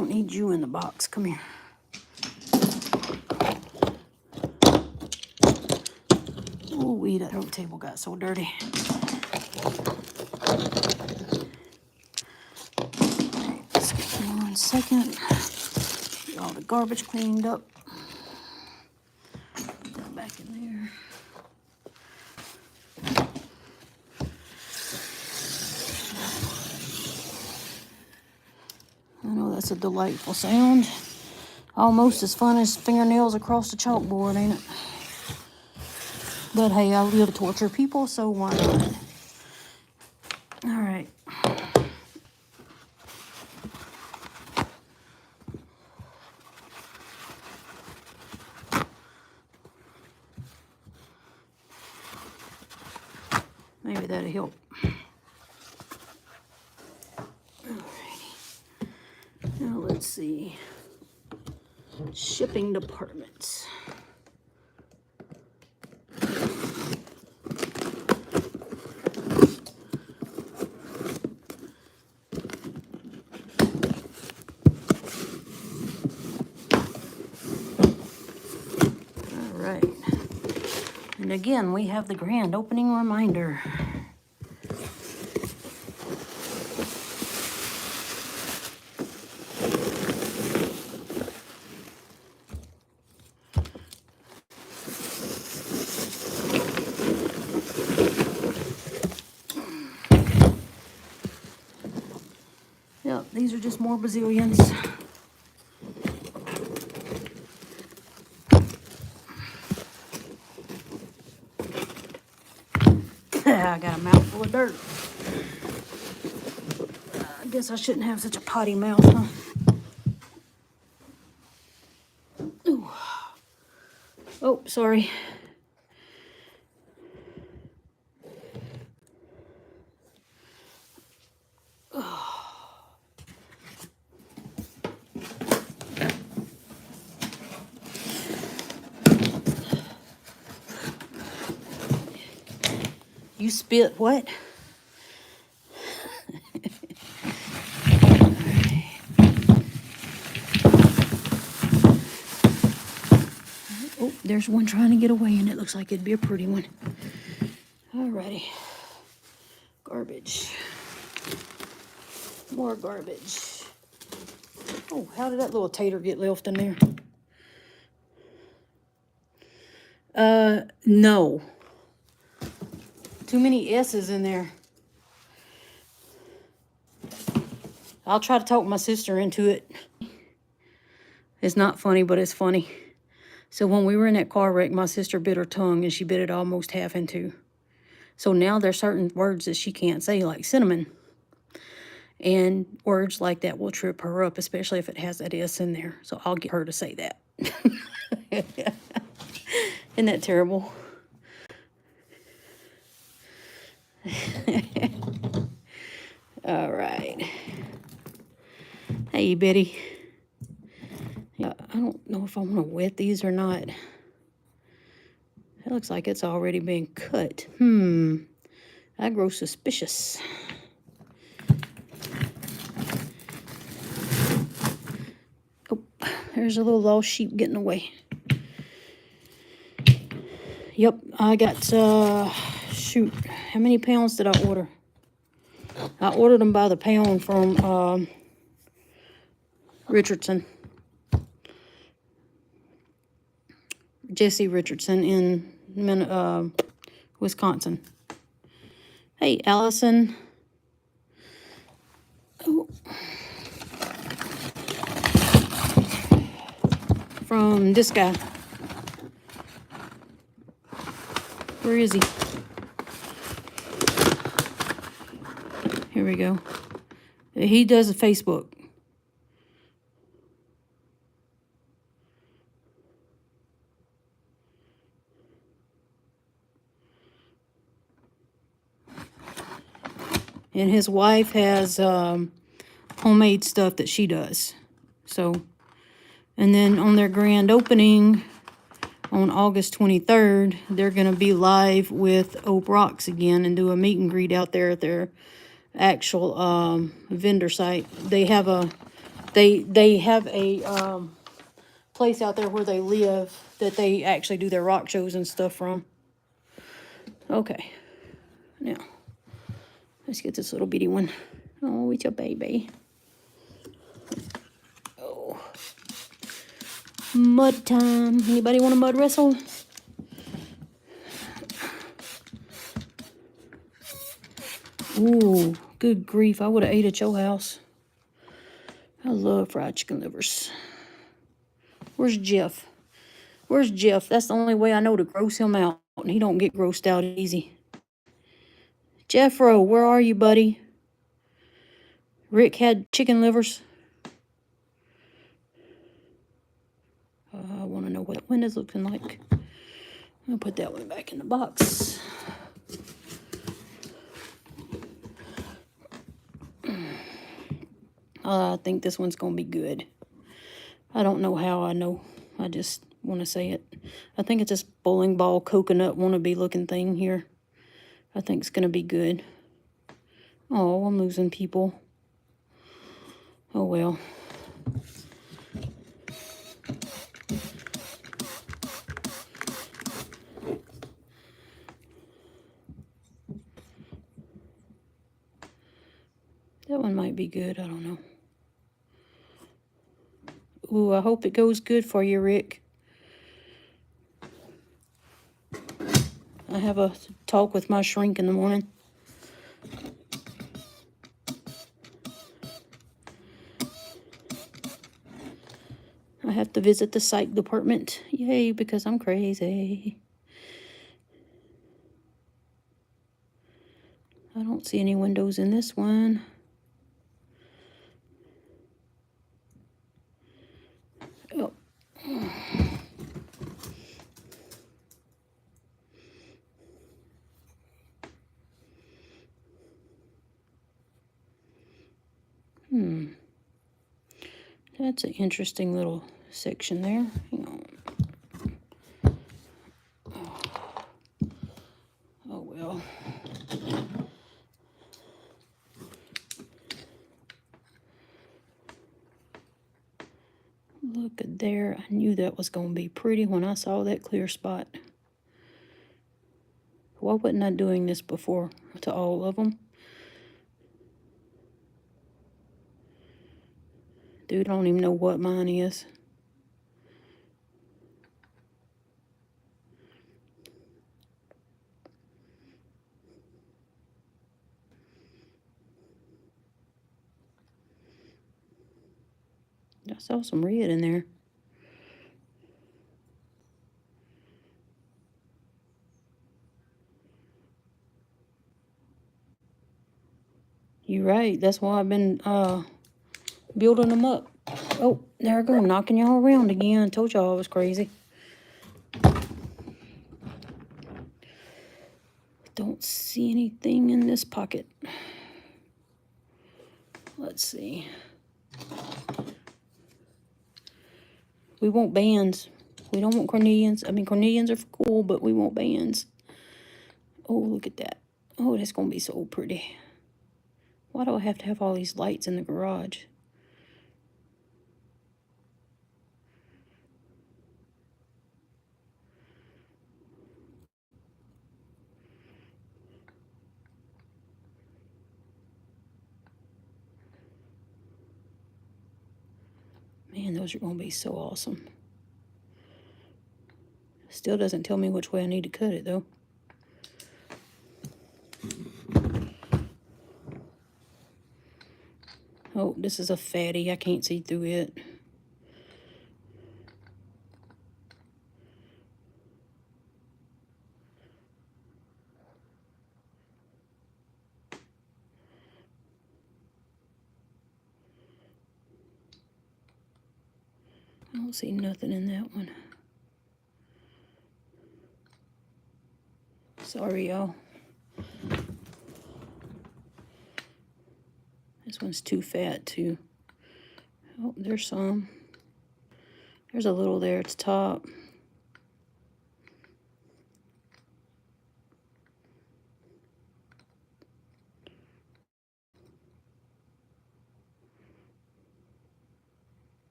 don't need you in the box. Come here. Ooh, that whole table got so dirty. Alright, let's get 1 second. Get all the garbage cleaned up. Put that back in there. I know that's a delightful sound. Almost as fun as fingernails across the chalkboard, ain't it? But hey, I live to torture people, so why not? All right. Maybe that'll help. Alrighty. Now let's see. Shipping departments. Alright. And again, we have the grand opening reminder. Yep, these are just more bazillions. I got a mouthful of dirt. I guess I shouldn't have such a potty mouth, huh? Ooh. Oh, sorry. You spit what? Oh, there's one trying to get away, and it looks like it'd be a pretty one. Alrighty. Garbage. More garbage. Oh, how did that little tater get left in there? No. Too many S's in there. I'll try to talk my sister into it. It's not funny, but it's funny. So when we were in that car wreck, my sister bit her tongue, and she bit it almost half in two. So now there's certain words that she can't say, like cinnamon. And words like that will trip her up, especially if it has that S in there. So I'll get her to say that. Isn't that terrible? All right. Hey, Betty. Yeah, I don't know if I want to wet these or not. It looks like it's already been cut. I grow suspicious. Oh, there's a little lost sheep getting away. Yep, I got, shoot, how many pounds did I order? I ordered them by the pound from Richardson. Jesse Richardson in Wisconsin. Hey, Allison. Oh. From this guy. Where is he? Here we go. He does a Facebook. And his wife has homemade stuff that she does. So, and then on their grand opening on August 23rd, they're going to be live with Oak Rocks again and do a meet and greet out there at their actual vendor site. They have a They have a place out there where they live that they actually do their rock shows and stuff from. Okay, now let's get this little bitty one. Oh, it's a baby. Oh, mud time. Anybody want a mud wrestle? Ooh, good grief. I would have ate at your house. I love fried chicken livers. Where's Jeff? Where's Jeff? That's the only way I know to gross him out. He don't get grossed out easy. Jeffro, where are you, buddy? Rick had chicken livers. I want to know what that window's looking like. I'll put that one back in the box. I think this one's going to be good. I don't know how I know. I just want to say it. I think it's this bowling ball coconut wannabe looking thing here. I think it's going to be good. Oh, I'm losing people. Oh, well. That one might be good. I don't know. Ooh, I hope it goes good for you, Rick. I have a talk with my shrink in the morning. I have to visit the psych department. Yay, because I'm crazy. I don't see any windows in this one. Oh. That's an interesting little section there. Hang on. Oh, well. Look at there. I knew that was going to be pretty when I saw that clear spot. Why wasn't I doing this before to all of them? Dude, I don't even know what mine is. I saw some red in there. You're right. That's why I've been building them up. Oh, there I go, knocking y'all around again. I told y'all I was crazy. Don't see anything in this pocket. Let's see. We want bands. We don't want cornelians. I mean, cornelians are cool, but we want bands. Oh, look at that. Oh, that's going to be so pretty. Why do I have to have all these lights in the garage? Man, those are going to be so awesome. Still doesn't tell me which way I need to cut it, though. Oh, this is a fatty. I can't see through it. I don't see nothing in that one. Sorry, y'all. This one's too fat, too. Oh, there's some. There's a little there at the top.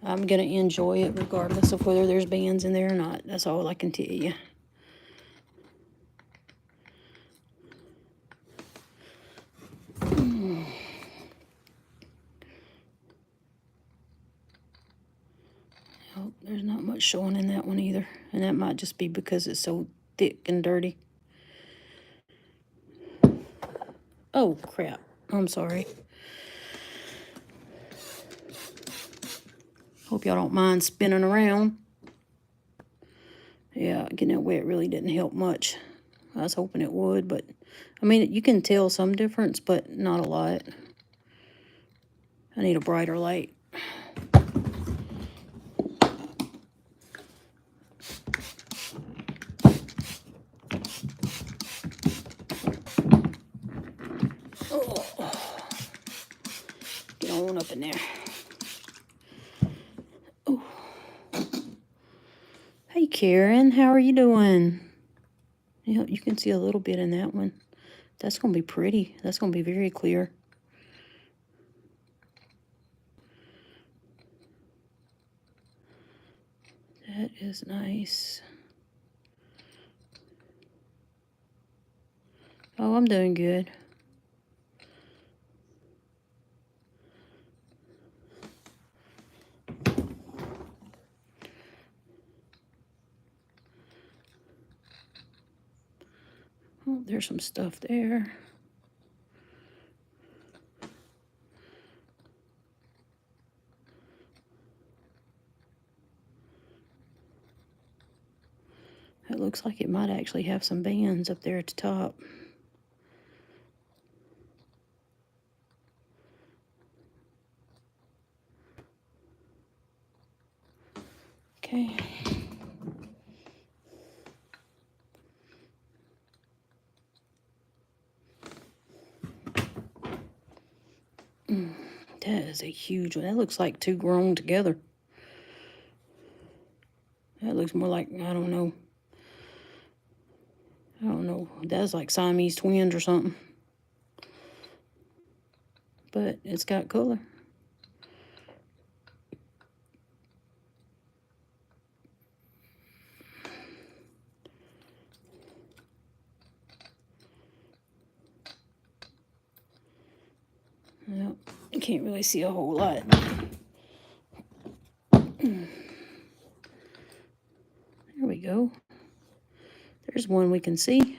I'm going to enjoy it regardless of whether there's bands in there or not. That's all I can tell you. Oh, there's not much showing in that one either. And that might just be because it's so thick and dirty. Oh, crap. I'm sorry. Hope y'all don't mind spinning around. Yeah, getting it wet really didn't help much. I was hoping it would, but I mean, you can tell some difference, but not a lot. I need a brighter light. Oh. Get on up in there. Oh. Hey, Karen, how are you doing? Yeah, you can see a little bit in that one. That's going to be pretty. That's going to be very clear. That is nice. Oh, I'm doing good. Oh, there's some stuff there. It looks like it might actually have some bands up there at the top. Okay. That is a huge one. That looks like two grown together. That looks more like, I don't know. That's like Siamese twins or something. But it's got color. Yep, you can't really see a whole lot. There we go. There's one we can see.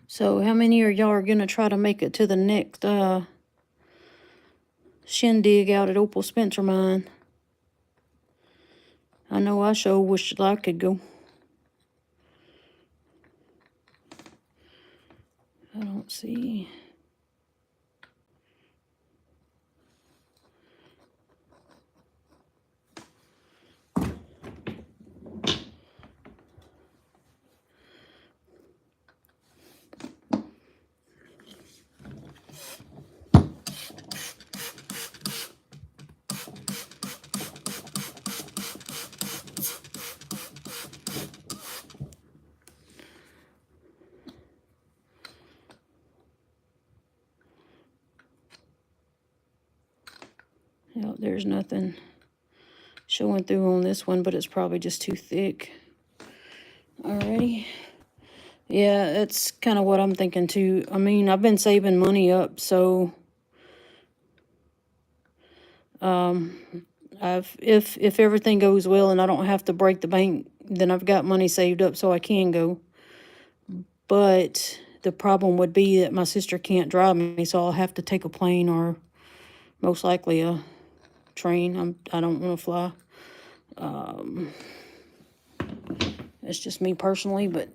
So how many of y'all are going to try to make it to the next shindig out at Opal Spencer Mine? I know I sure wish that I could go. I don't see. Yep, there's nothing showing through on this one, but it's probably just too thick. Alrighty. Yeah, that's kind of what I'm thinking too. I mean, I've been saving money up, so if everything goes well and I don't have to break the bank, then I've got money saved up so I can go. But the problem would be that my sister can't drive me, so I'll have to take a plane or most likely a train. I don't want to fly. It's just me personally, but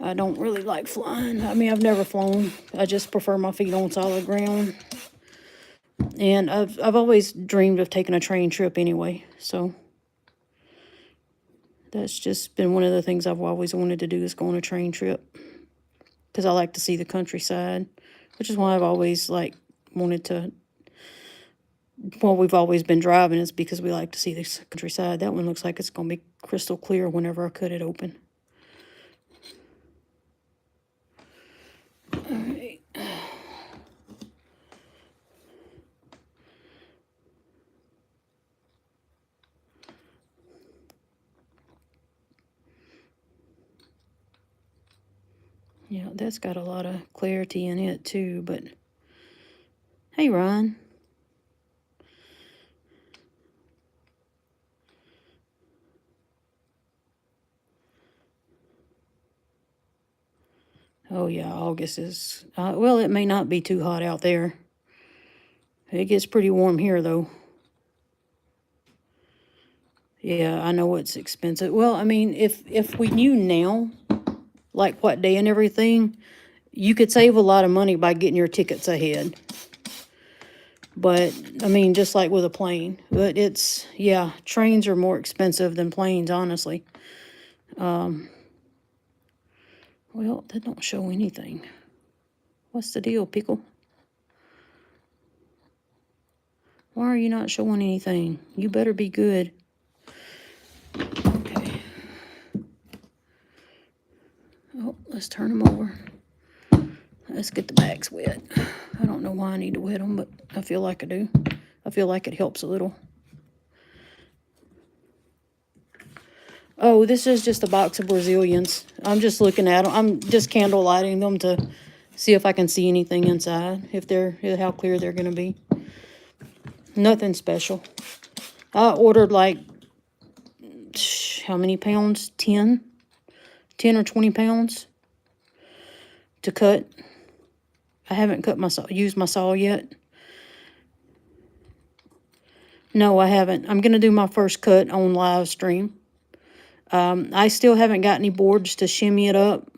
I don't really like flying. I mean, I've never flown. I just prefer my feet on solid ground. And I've always dreamed of taking a train trip anyway, so that's just been one of the things I've always wanted to do, is go on a train trip. Because I like to see the countryside, which is why I've always, like, wanted to, well, we've always been driving, is because we like to see the countryside. That one looks like it's going to be crystal clear whenever I cut it open. All right. Yeah, that's got a lot of clarity in it too, but hey, Ryan. Oh yeah, August is, well, it may not be too hot out there. It gets pretty warm here though. Yeah, I know it's expensive. Well, I mean, if we knew now, like what day and everything, you could save a lot of money by getting your tickets ahead. But, I mean, just like with a plane. But it's, yeah, trains are more expensive than planes, honestly. Well, that don't show anything. What's the deal, Pickle? Why are you not showing anything? You better be good. Okay. Oh, let's turn them over. Let's get the bags wet. I don't know why I need to wet them, but I feel like I do. I feel like it helps a little. Oh, this is just a box of Brazilians. I'm just looking at them. I'm just candle lighting them to see if I can see anything inside, if they're, how clear they're going to be. Nothing special. I ordered like, how many pounds? 10? 10 or 20 pounds to cut. I haven't cut my saw, used my saw yet. No, I haven't. I'm going to do my first cut on live stream. I still haven't got any boards to shimmy it up.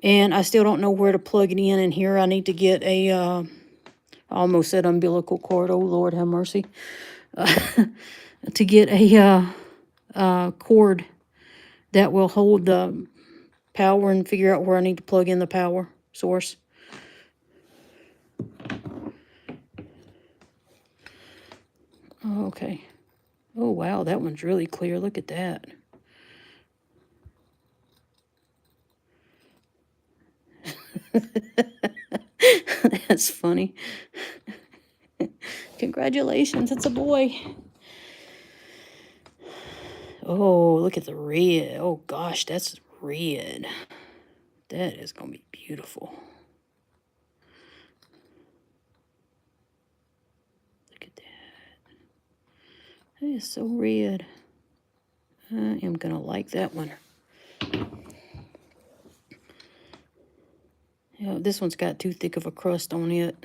And I still don't know where to plug it in here. I need to get a, I almost said umbilical cord. Oh, Lord, have mercy. To get a cord that will hold the power and figure out where I need to plug in the power source. Okay. Oh, wow, that one's really clear. Look at that. That's funny. Congratulations, it's a boy. Oh, look at the red. Oh, gosh, that's red. That is going to be beautiful. Look at that. That is so red. I am going to like that one. Yeah, this one's got too thick of a crust on it.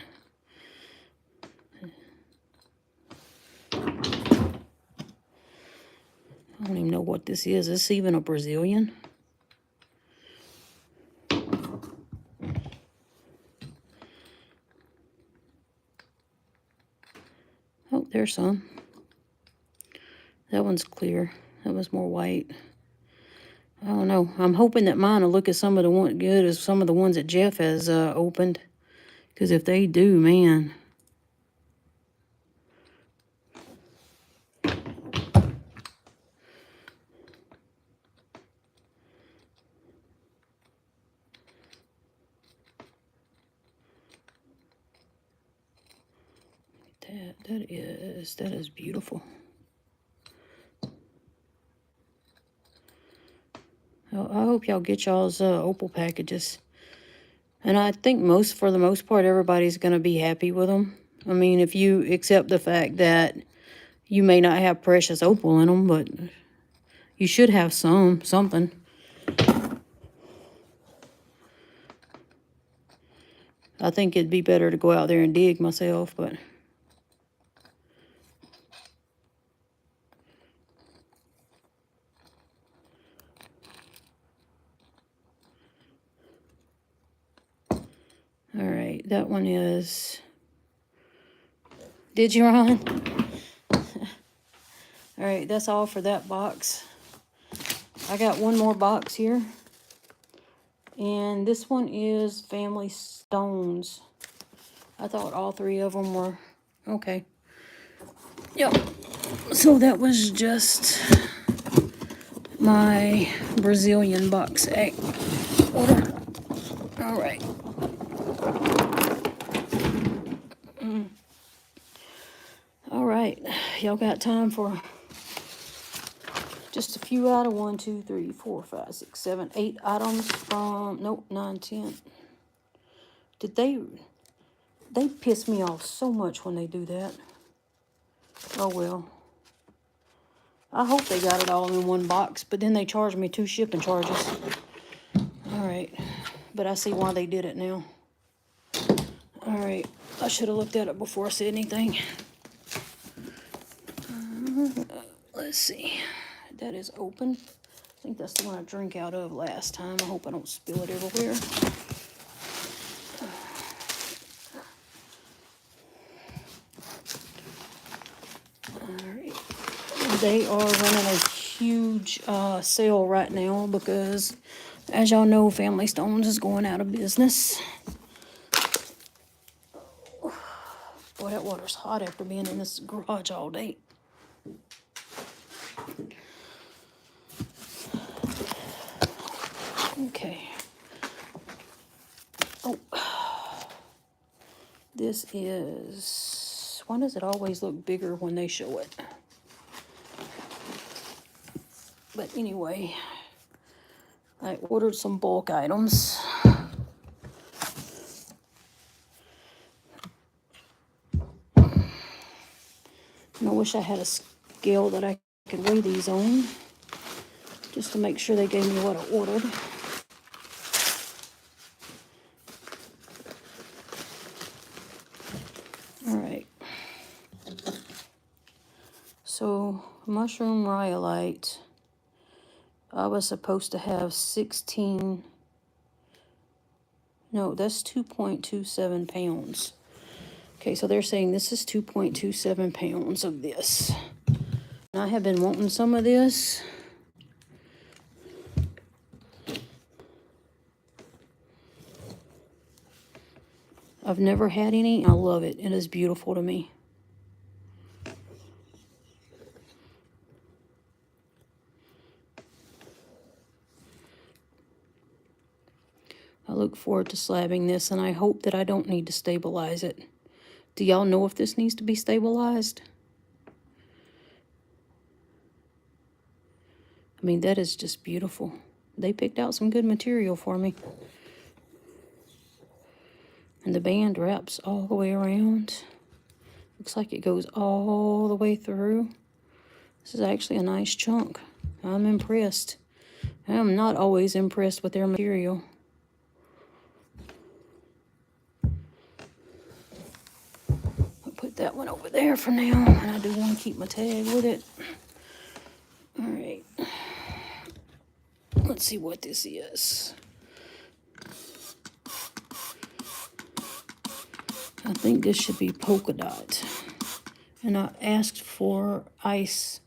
I don't even know what this is. Is this even a Brazilian? Oh, there's some. That one's clear. That one's more white. I don't know. I'm hoping that mine will look as some of the one good as some of the ones that Jeff has opened. Because if they do, man. That is beautiful. I hope y'all get y'all's opal packages. And I think for the most part, everybody's going to be happy with them. I mean, if you accept the fact that you may not have precious opal in them, but you should have something. I think it'd be better to go out there and dig myself, but All right, that one is... Did you, Ron? All right, that's all for that box. I got one more box here. And this one is Family Stones. I thought all three of them were... Okay. Yep. So that was just my Brazilian box order. All right. All right. Y'all got time for just a few out of 1, 2, 3, 4, 5, 6, 7, 8 items from... Nope, 9, 10. Did they piss me off so much when they do that. Oh, well. I hope they got it all in one box, but then they charged me 2 shipping charges. All right. But I see why they did it now. All right. I should have looked at it before I said anything. Let's see. That is open. I think that's the one I drank out of last time. I hope I don't spill it everywhere. They are running a huge sale right now because, as y'all know, Family Stones is going out of business. Boy, that water's hot after being in this garage all day. Okay. Oh. This is... Why does it always look bigger when they show it? But anyway, I ordered some bulk items. And I wish I had a scale that I could weigh these on, just to make sure they gave me what I ordered. All right. So, mushroom rhyolite, I was supposed to have 16... No, that's 2.27 pounds. Okay, so they're saying this is 2.27 pounds of this. And I have been wanting some of this. I've never had any. I love it. It is beautiful to me. I look forward to slabbing this, and I hope that I don't need to stabilize it. Do y'all know if this needs to be stabilized? I mean, that is just beautiful. They picked out some good material for me. And the band wraps all the way around. Looks like it goes all the way through. This is actually a nice chunk. I'm impressed. I am not always impressed with their material. I'll put that one over there for now. And I do want to keep my tag with it. All right. Let's see what this is. I think this should be polka dot. And I asked for ice.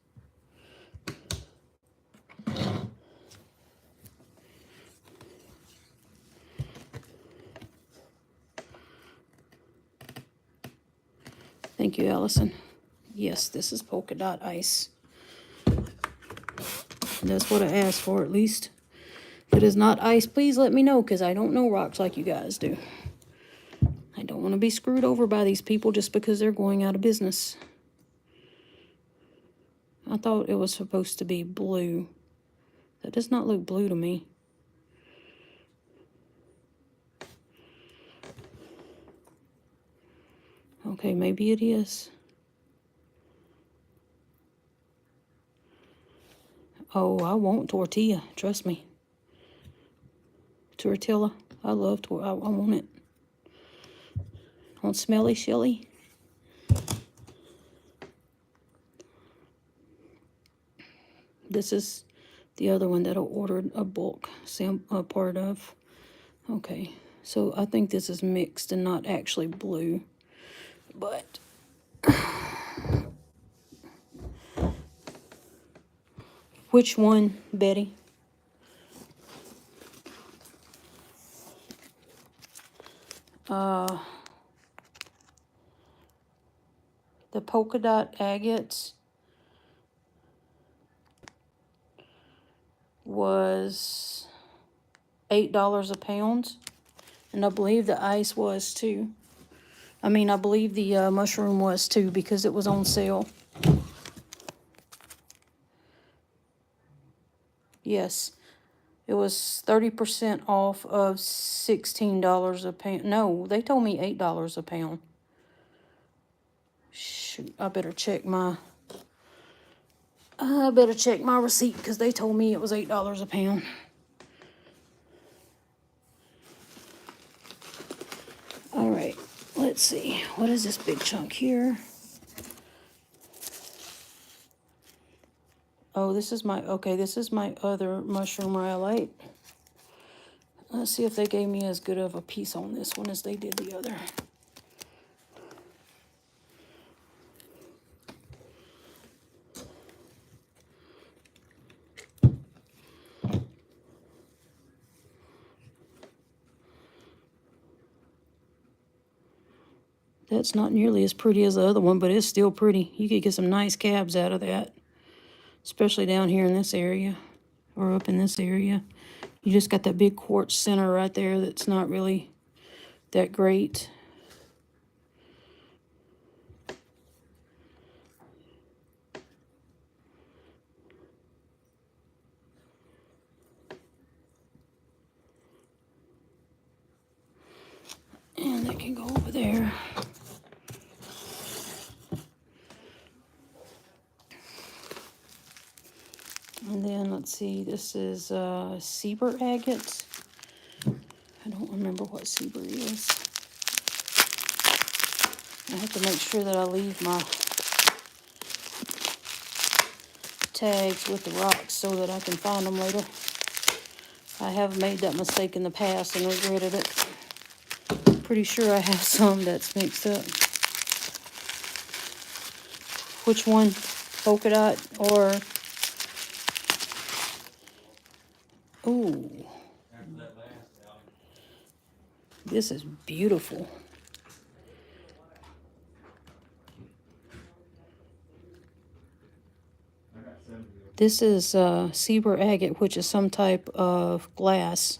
Thank you, Allison. Yes, this is polka dot ice. That's what I asked for, at least. If it is not ice, please let me know, because I don't know rocks like you guys do. I don't want to be screwed over by these people just because they're going out of business. I thought it was supposed to be blue. That does not look blue to me. Okay, maybe it is. Oh, I want tortilla. Trust me. Tortilla. I love tortilla. I want it. On smelly chili. This is the other one that I ordered a bulk part of. Okay. So I think this is mixed and not actually blue. But which one, Betty? The polka dot agates was $8 a pound, and I believe the ice was too. I mean, I believe the mushroom was too, because it was on sale. Yes, it was 30% off of $16 a pound. No, they told me $8 a pound. Shoot, I better check my receipt, because they told me it was $8 a pound. All right, let's see. What is this big chunk here? Oh, this is my other mushroom rhyolite. Let's see if they gave me as good of a piece on this one as they did the other. That's not nearly as pretty as the other one, but it's still pretty. You could get some nice cabs out of that, especially down here in this area, or up in this area. You just got that big quartz center right there that's not really that great. And that can go over there. And then, let's see, this is Seaber agate. I don't remember what Seaber is. I have to make sure that I leave my tags with the rocks so that I can find them later. I have made that mistake in the past and regretted it. Pretty sure I have some that's mixed up. Which one? Polka dot or... Ooh. This is beautiful. This is Seaber agate, which is some type of glass.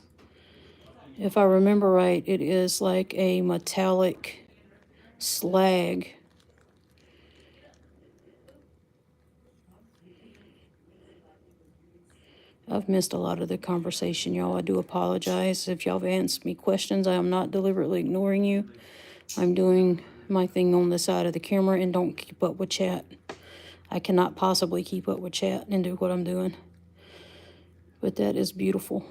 If I remember right, it is like a metallic slag. I've missed a lot of the conversation, y'all. I do apologize. If y'all have asked me questions, I am not deliberately ignoring you. I'm doing my thing on the side of the camera and don't keep up with chat. I cannot possibly keep up with chat and do what I'm doing. But that is beautiful.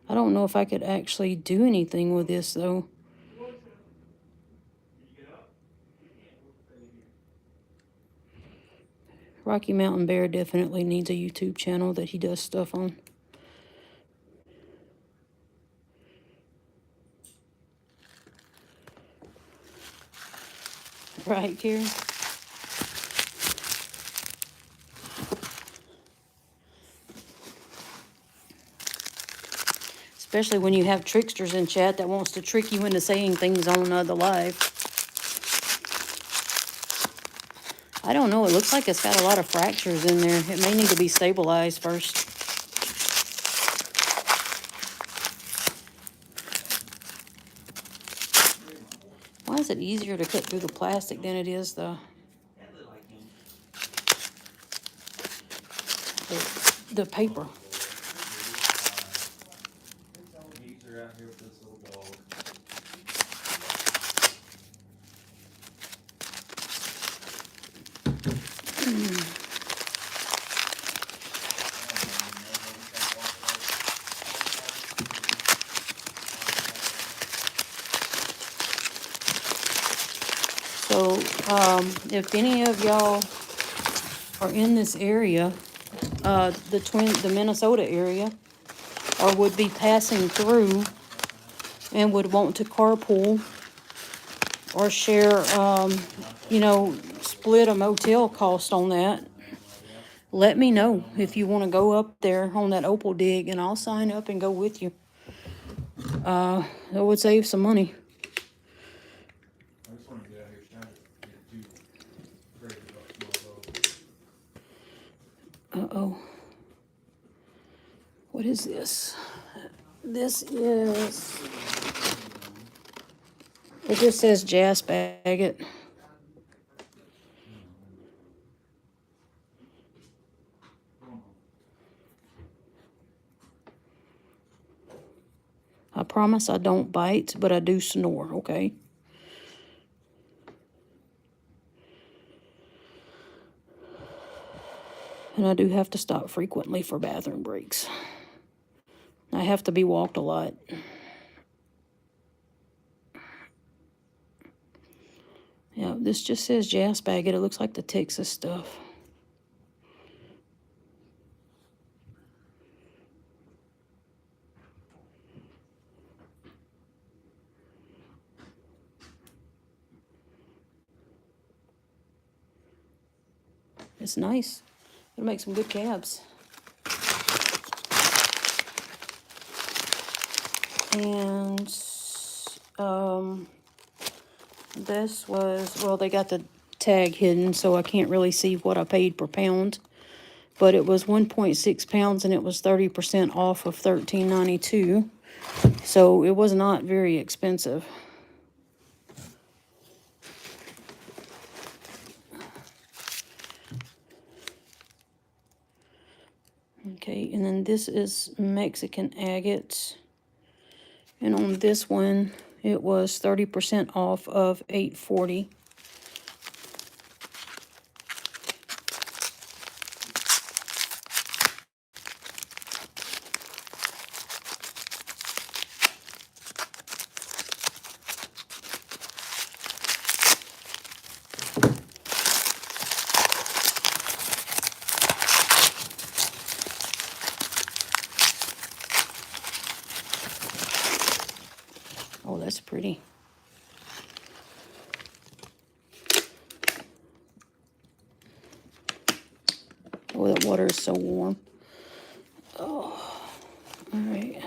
I don't know if I could actually do anything with this, though. Rocky Mountain Bear definitely needs a YouTube channel that he does stuff on. Right, Karen? Especially when you have tricksters in chat that wants to trick you into saying things on the live. I don't know. It looks like it's got a lot of fractures in there. It may need to be stabilized first. Why is it easier to cut through the plastic than it is the paper? So, if any of y'all are in this area, the Minnesota area, or would be passing through, and would want to carpool or share, you know, split a motel cost on that, let me know if you want to go up there on that opal dig, and I'll sign up and go with you. That would save some money. I just want to get out here Saturday. Get too crazy about small boats. Uh-oh. What is this? This is... It just says jasp agate. I promise I don't bite, but I do snore, okay? And I do have to stop frequently for bathroom breaks. I have to be walked a lot. Yeah, this just says jasp agate. It looks like the Texas stuff. It's nice. It'll make some good cabs. And this was, well, they got the tag hidden, so I can't really see what I paid per pound. But it was 1.6 pounds, and it was 30% off of $13.92. So it was not very expensive. Okay, and then this is Mexican agate. And on this one, it was 30% off of $8.40. Oh, that's pretty. Oh, that water is so warm. Oh, all right.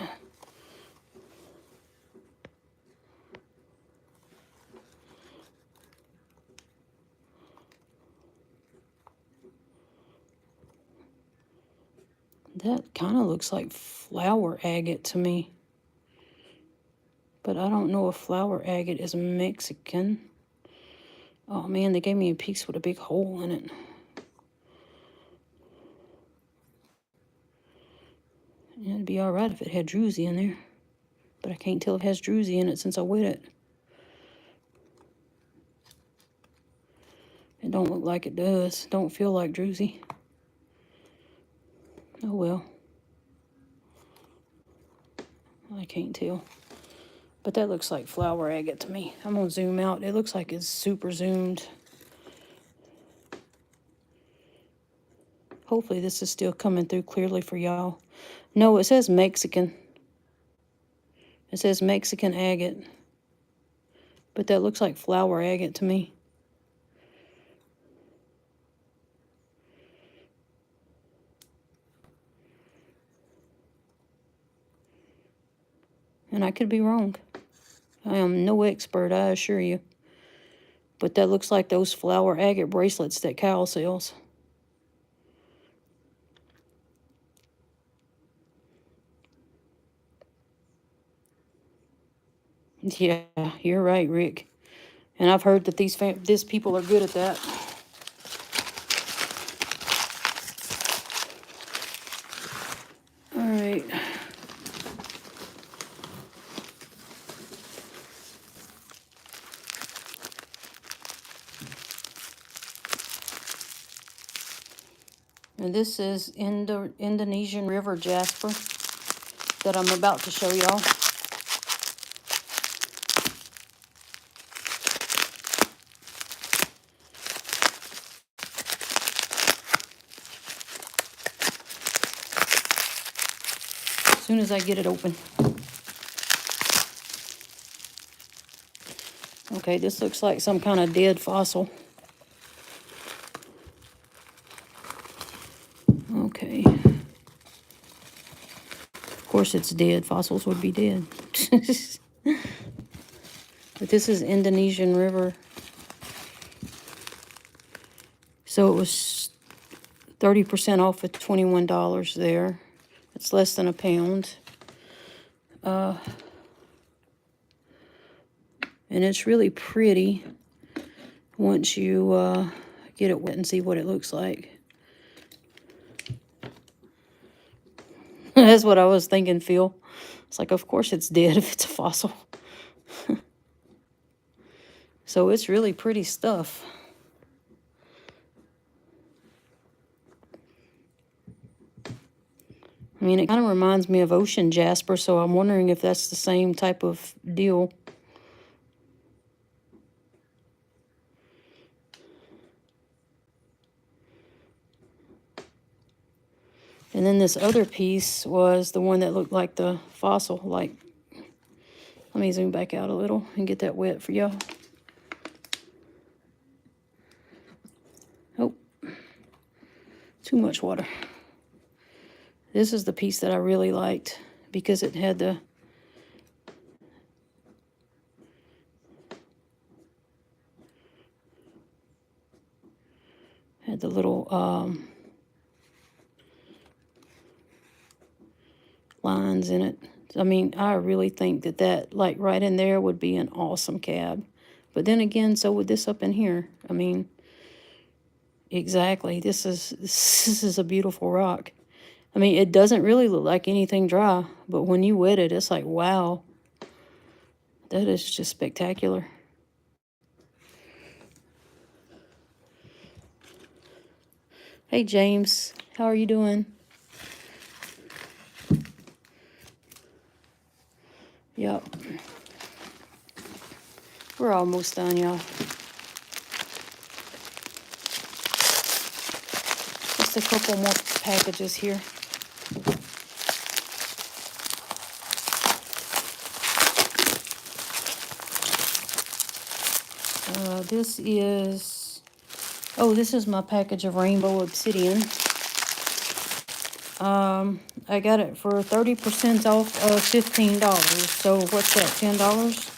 That kind of looks like flower agate to me. But I don't know if flower agate is Mexican. Oh man, they gave me a piece with a big hole in it. It'd be all right if it had druzy in there. But I can't tell if it has druzy in it since I wet it. It don't look like it does. Don't feel like druzy. Oh well. I can't tell. But that looks like flower agate to me. I'm gonna zoom out. It looks like it's super zoomed. Hopefully this is still coming through clearly for y'all. No, it says Mexican. It says Mexican agate. But that looks like flower agate to me. And I could be wrong. I am no expert, I assure you. But that looks like those flower agate bracelets that Kyle sells. Yeah, you're right, Rick. And I've heard that these people are good at that. All right. And this is Indonesian river jasper that I'm about to show y'all. As soon as I get it open. Okay, this looks like some kind of dead fossil. Okay. Of course it's dead. Fossils would be dead. But this is Indonesian River. So it was 30% off at $21 there. It's less than a pound. And it's really pretty once you get it wet and see what it looks like. That's what I was thinking, Phil. It's like, of course it's dead if it's a fossil. So it's really pretty stuff. I mean, it kind of reminds me of ocean jasper, so I'm wondering if that's the same type of deal. And then this other piece was the one that looked like the fossil. Like, let me zoom back out a little and get that wet for y'all. Oh, too much water. This is the piece that I really liked because it had the little lines in it. I mean, I really think that like right in there would be an awesome cab. But then again, so would this up in here. I mean, exactly. This is a beautiful rock. I mean, it doesn't really look like anything dry, but when you wet it, it's like, wow. That is just spectacular. Hey, James. How are you doing? Yep. We're almost done, y'all. Just a couple more packages here. This is my package of rainbow obsidian. I got it for 30% off of $15. So what's that, $10?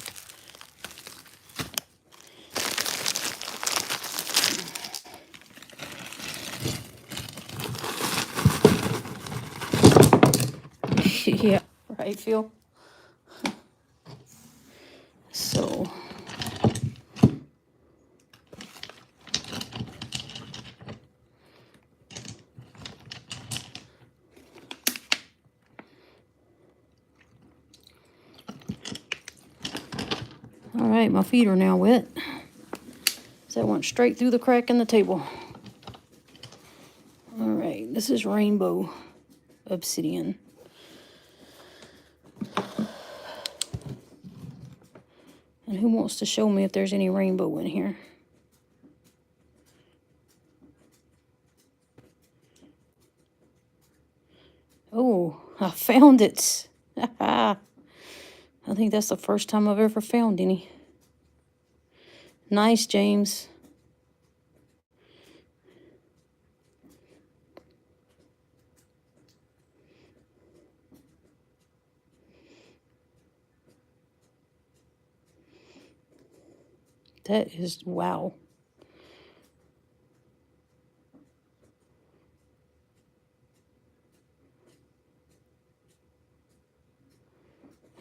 Yeah, right, Phil? So, all right, my feet are now wet. So that went straight through the crack in the table. All right, this is rainbow obsidian. And who wants to show me if there's any rainbow in here? Oh, I found it. I think that's the first time I've ever found any. Nice, James. That is, wow.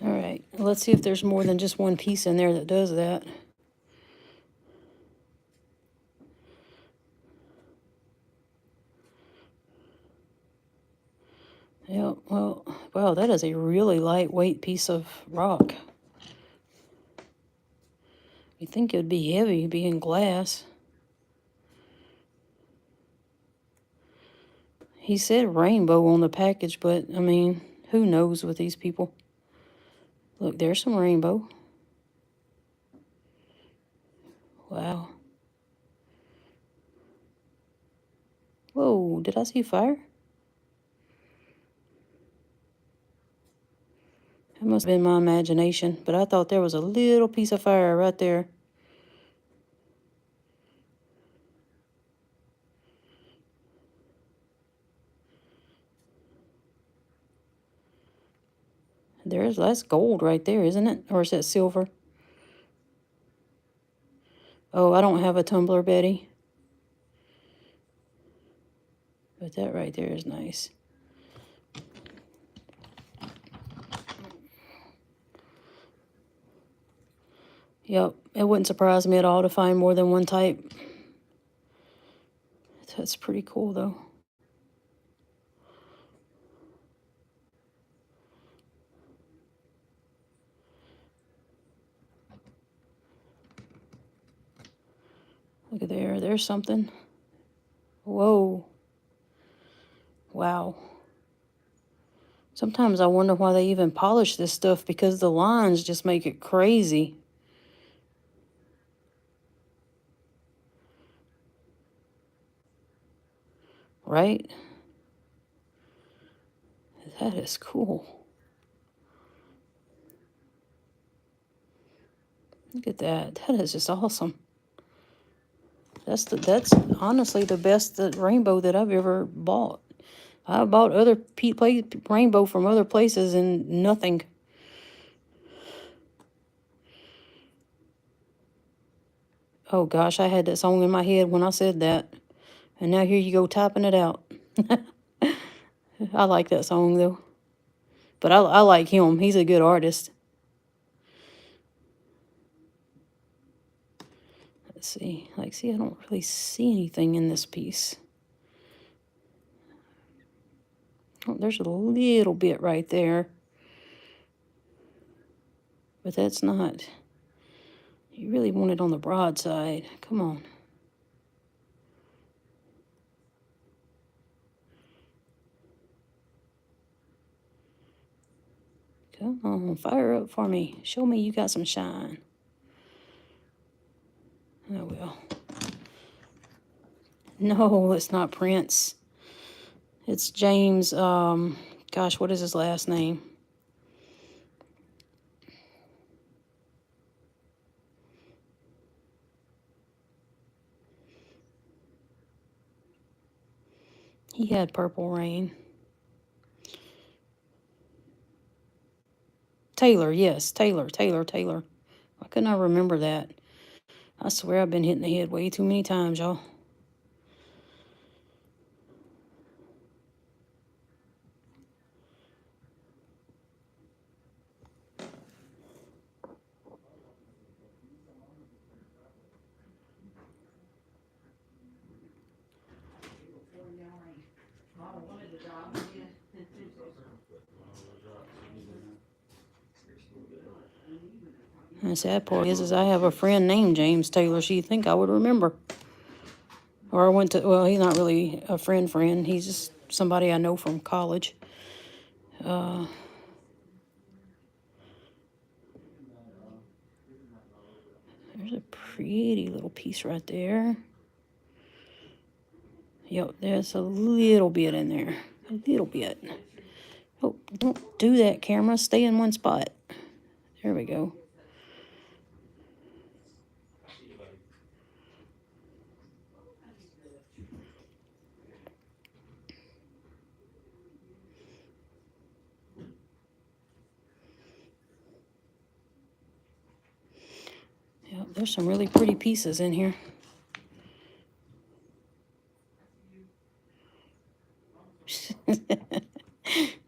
All right, let's see if there's more than just one piece in there that does that. Yeah, well, wow, that is a really lightweight piece of rock. You'd think it'd be heavy, being glass. He said rainbow on the package, but, I mean, who knows with these people? Look, there's some rainbow. Wow. Whoa, did I see fire? That must have been my imagination, but I thought there was a little piece of fire right there. that's gold right there, isn't it? Or is that silver? Oh, I don't have a tumbler, Betty. But that right there is nice. Yep, it wouldn't surprise me at all to find more than one type. That's pretty cool, though. Look at there. There's something. Whoa. Wow. Sometimes I wonder why they even polish this stuff, because the lines just make it crazy. Right? That is cool. Look at that. That is just awesome. That's honestly the best rainbow that I've ever bought. I bought other rainbow from other places and nothing. Oh gosh, I had that song in my head when I said that. And now here you go typing it out. I like that song though. But I like him. He's a good artist. Let's see. See, I don't really see anything in this piece. Oh, there's a little bit right there. But that's not... You really want it on the broadside. Come on. Come on, fire up for me. Show me you got some shine. Oh, well. No, it's not Prince. It's James, gosh, what is his last name? He had Purple Rain. Taylor, yes, Taylor. Why couldn't I remember that? I swear I've been hitting the head way too many times, y'all. And the sad part is I have a friend named James Taylor. She'd think I would remember. Or I went to, well, he's not really a friend. He's just somebody I know from college. There's a pretty little piece right there. Yep, there's a little bit in there. A little bit. Oh, don't do that, camera. Stay in one spot. There we go. Yep, there's some really pretty pieces in here.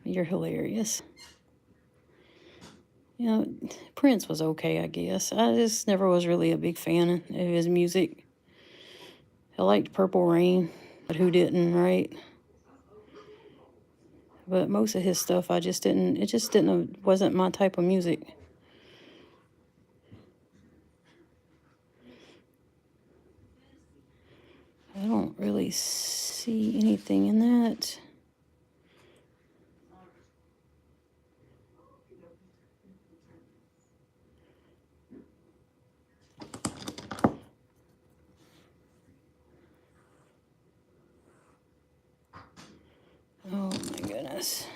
You're hilarious. You know, Prince was okay, I guess. I just never was really a big fan of his music. I liked Purple Rain, but who didn't, right? But most of his stuff, wasn't my type of music. I don't really see anything in that. Oh my goodness.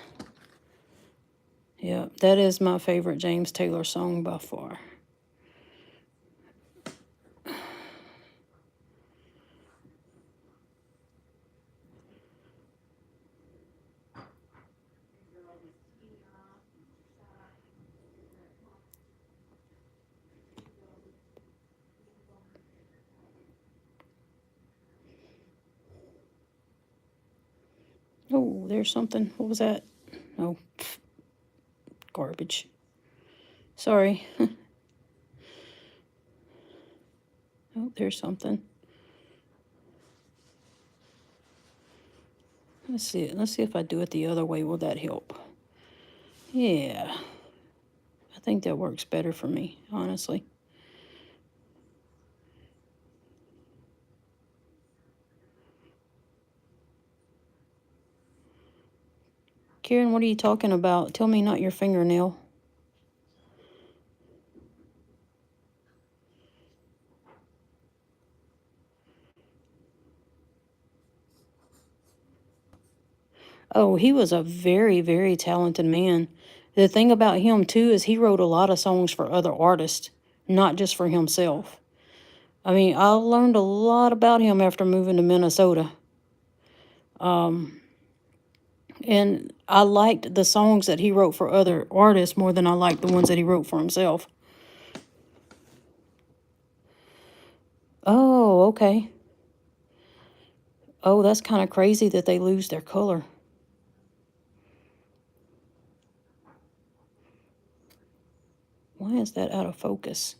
Yeah, that is my favorite James Taylor song by far. Oh, there's something. What was that? Oh, pff, garbage. Sorry. Oh, there's something. Let's see it. Let's see if I do it the other way. Will that help? Yeah. I think that works better for me, honestly. Karen, what are you talking about? Tell me not your fingernail. Oh, he was a very, very talented man. The thing about him, too, is he wrote a lot of songs for other artists, not just for himself. I mean, I learned a lot about him after moving to Minnesota. And I liked the songs that he wrote for other artists more than I liked the ones that he wrote for himself. Oh, okay. Oh, that's kind of crazy that they lose their color. Why is that out of focus?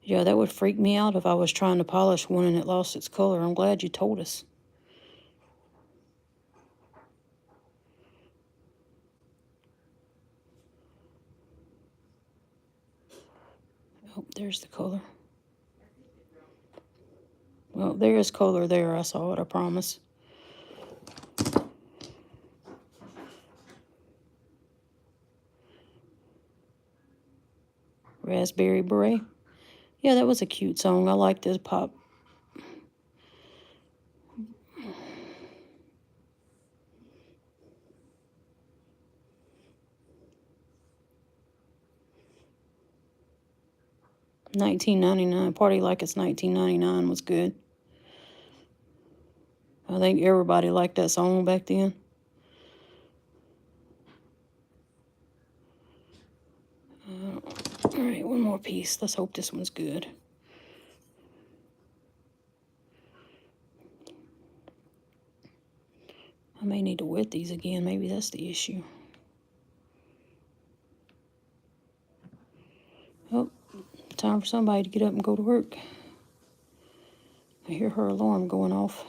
Yeah, that would freak me out if I was trying to polish one and it lost its color. I'm glad you told us. Oh, there's the color. Well, there is color there. I saw it, I promise. Raspberry Beret. Yeah, that was a cute song. I like this pop. $19.99. Party Like It's $19.99 was good. I think everybody liked that song back then. All right, one more piece. Let's hope this one's good. I may need to wet these again. Maybe that's the issue. Oh, time for somebody to get up and go to work. I hear her alarm going off.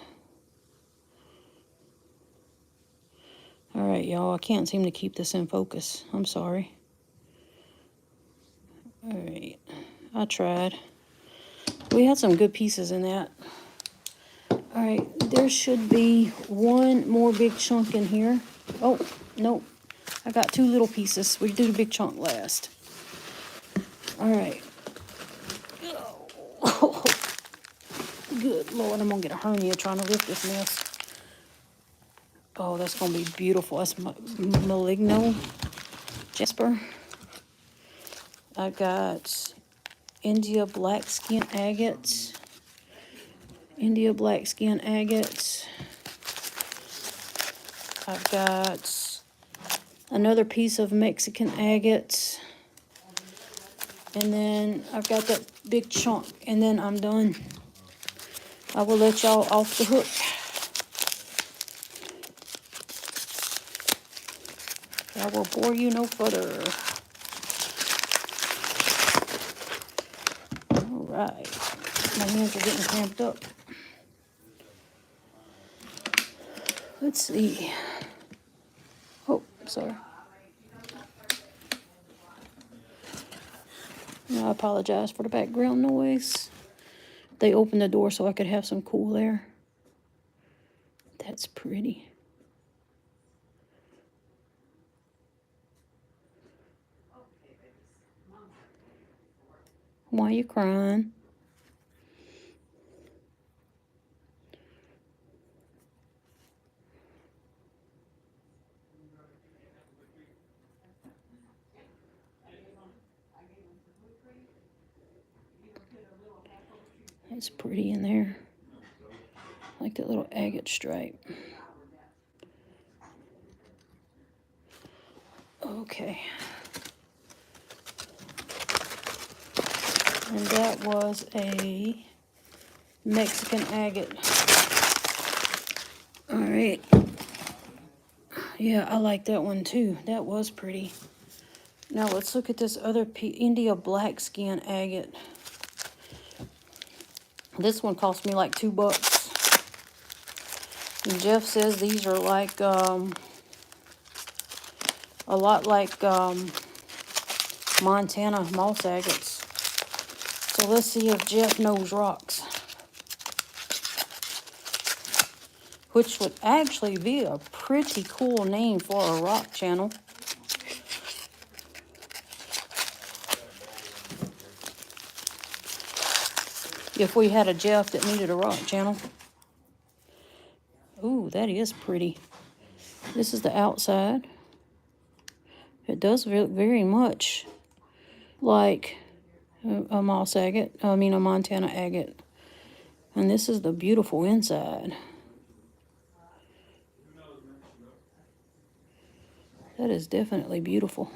All right, y'all. I can't seem to keep this in focus. I'm sorry. All right. I tried. We had some good pieces in that. All right. There should be one more big chunk in here. Oh, no. I got two little pieces. We do the big chunk last. All right. Oh, good Lord. I'm going to get a hernia trying to lift this mess. Oh, that's going to be beautiful. That's Maligno Jasper. I got India Black Skin Agates. India Black Skin Agates. I've got another piece of Mexican agates. And then I've got that big chunk. And then I'm done. I will let y'all off the hook. I will bore you no further. All right. My hands are getting cramped up. Let's see. Oh, sorry. I apologize for the background noise. They opened the door so I could have some cool air. That's pretty. Why are you crying? That's pretty in there. I like that little agate stripe. Okay. And that was a Mexican agate. All right. Yeah, I like that one too. That was pretty. Now let's look at this other India black skin agate. This one cost me like $2. And Jeff says these are like, a lot like, Montana moss agates. So let's see if Jeff knows rocks. Which would actually be a pretty cool name for a rock channel. If we had a Jeff that needed a rock channel. Ooh, that is pretty. This is the outside. It does look very much like a moss agate. I mean a Montana agate. And this is the beautiful inside. That is definitely beautiful.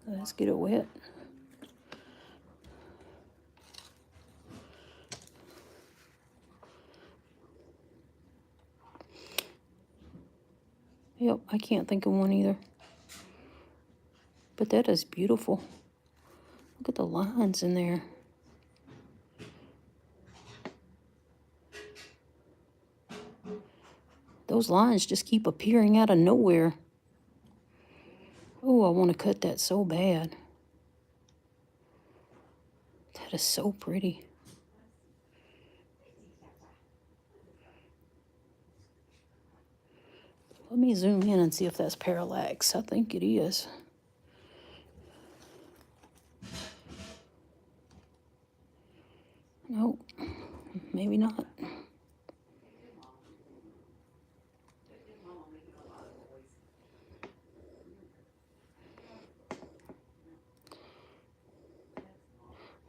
Let's get it wet. Yep, I can't think of one either. But that is beautiful. Look at the lines in there. Those lines just keep appearing out of nowhere. Oh, I want to cut that so bad. That is so pretty. Let me zoom in and see if that's parallax. I think it is. Nope, maybe not.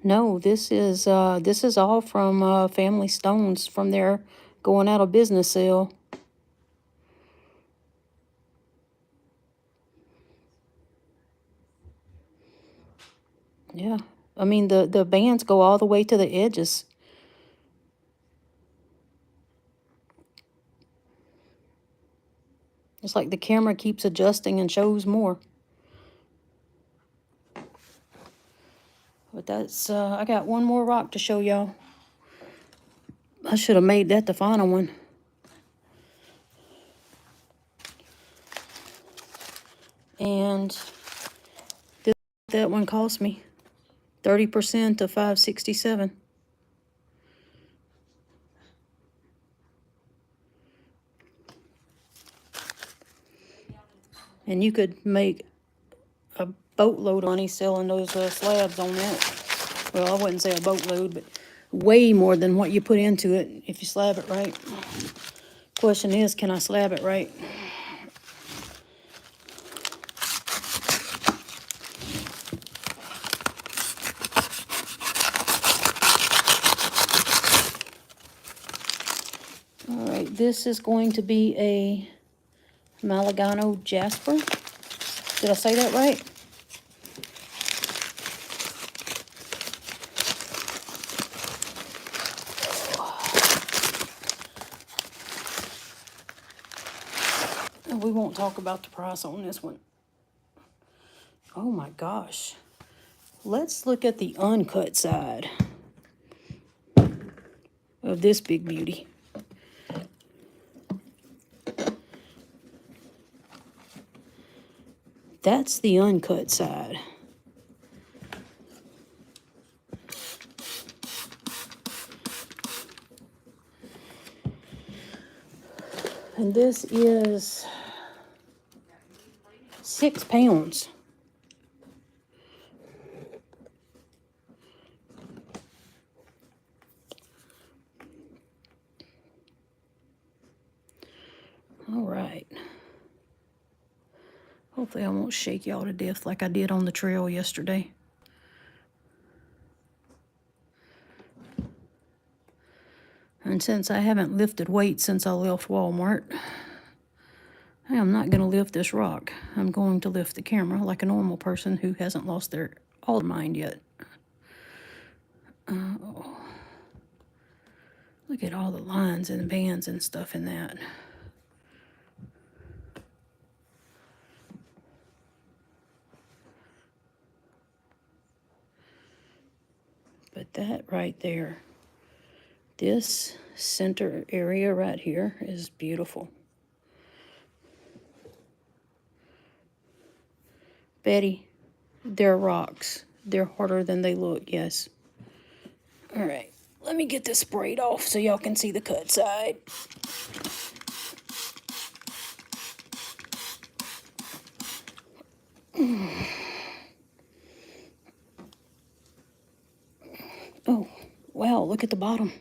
No, this is all from Family Stones from their going out of business sale. Yeah, I mean the bands go all the way to the edges. It's like the camera keeps adjusting and shows more. But that's, I got one more rock to show y'all. I should have made that the final one. And that one cost me 30% to $567. And you could make a boatload of money selling those slabs on that. Well, I wouldn't say a boatload, but way more than what you put into it if you slab it right. Question is, can I slab it right? All right, this is going to be a Malagano Jasper. Did I say that right? We won't talk about the price on this one. Oh my gosh. Let's look at the uncut side of this big beauty. That's the uncut side. And this is 6 pounds. All right. Hopefully I won't shake y'all to death like I did on the trail yesterday. And since I haven't lifted weights since I left Walmart, I am not going to lift this rock. I'm going to lift the camera like a normal person who hasn't lost their all mind yet. Look Look at all the lines and bands and stuff in that. But that right there, this center area right here is beautiful. Betty, they're rocks. They're harder than they look, yes. All right, let me get this sprayed off so y'all can see the cut side. Oh, wow, look at the bottom.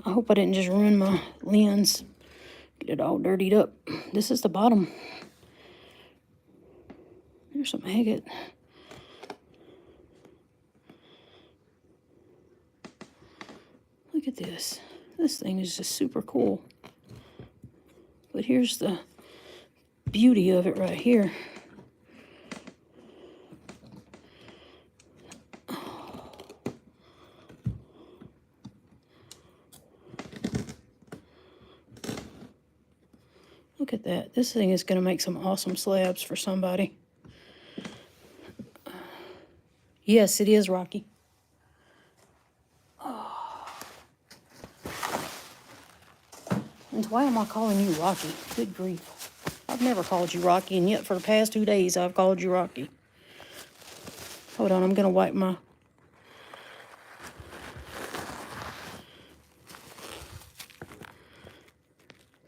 I hope I didn't just ruin my lens. Get it all dirtied up. This is the bottom. There's some agate. Look at this. This thing is just super cool. But here's the beauty of it right here. Look at that. This thing is going to make some awesome slabs for somebody. Yes, it is rocky. And why am I calling you Rocky? Good grief. I've never called you Rocky, and yet for the past 2 days I've called you Rocky. Hold on, I'm going to wipe my...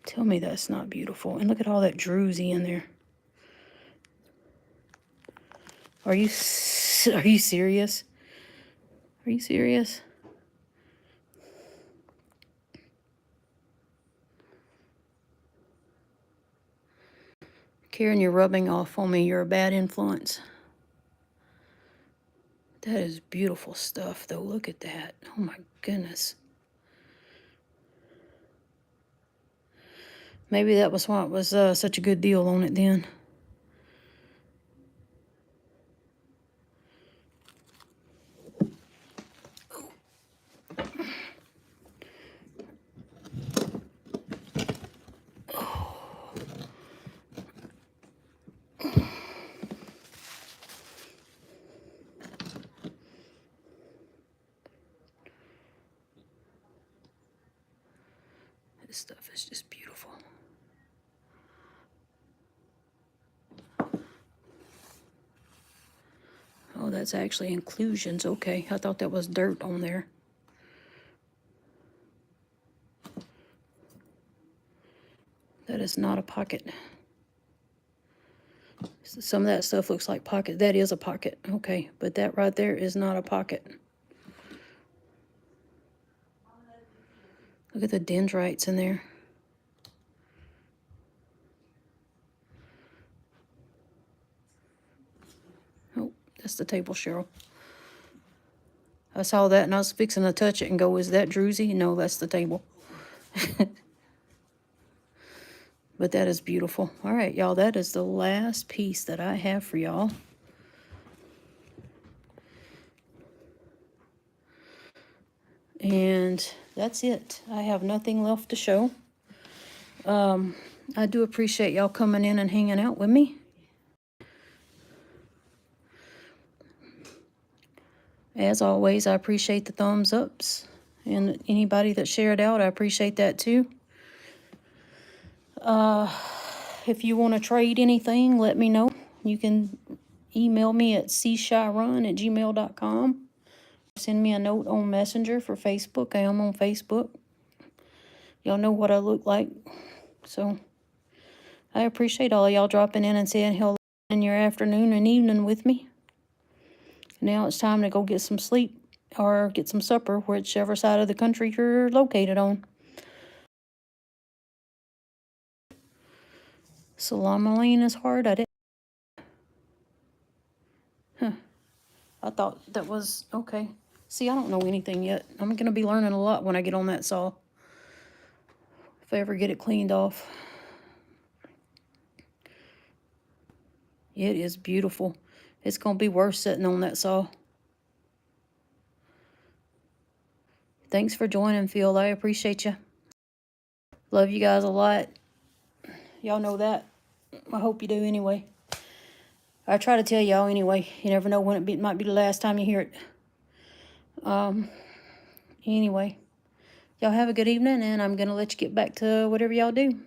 Tell me that's not beautiful. And look at all that druzy in there. Are you serious? Are you serious? Karen, you're rubbing off on me. You're a bad influence. That is beautiful stuff, though. Look at that. Oh, my goodness. Maybe that was why it was such a good deal on it then. This stuff is just beautiful. Oh, that's actually inclusions. Okay, I thought that was dirt on there. That is not a pocket. Some of that stuff looks like pocket. That is a pocket. Okay, but that right there is not a pocket. Look at the dendrites in there. Oh, that's the table, Cheryl. I saw that and I was fixing to touch it and go, is that druzy? No, that's the table. But that is beautiful. All right, y'all, that is the last piece that I have for y'all. And that's it. I have nothing left to show. I do appreciate y'all coming in and hanging out with me. As always, I appreciate the thumbs ups. And anybody that shared out, I appreciate that too. If you want to trade anything, let me know. You can email me at cshyRun@gmail.com. Send me a note on Messenger for Facebook. I am on Facebook. Y'all know what I look like. So I appreciate all of y'all dropping in and saying hello in your afternoon and evening with me. Now it's time to go get some sleep or get some supper, whichever side of the country you're located on. Salam Aleen is hard. I didn't. Huh. I thought that was okay. See, I don't know anything yet. I'm going to be learning a lot when I get on that saw. If I ever get it cleaned off. It is beautiful. It's gonna be worse sitting on that saw. Thanks for joining, Phil. I appreciate you. Love you guys a lot. Y'all know that. I hope you do anyway. I try to tell y'all anyway. You never know when it might be the last time you hear it. Anyway, y'all have a good evening, and I'm going to let you get back to whatever y'all do.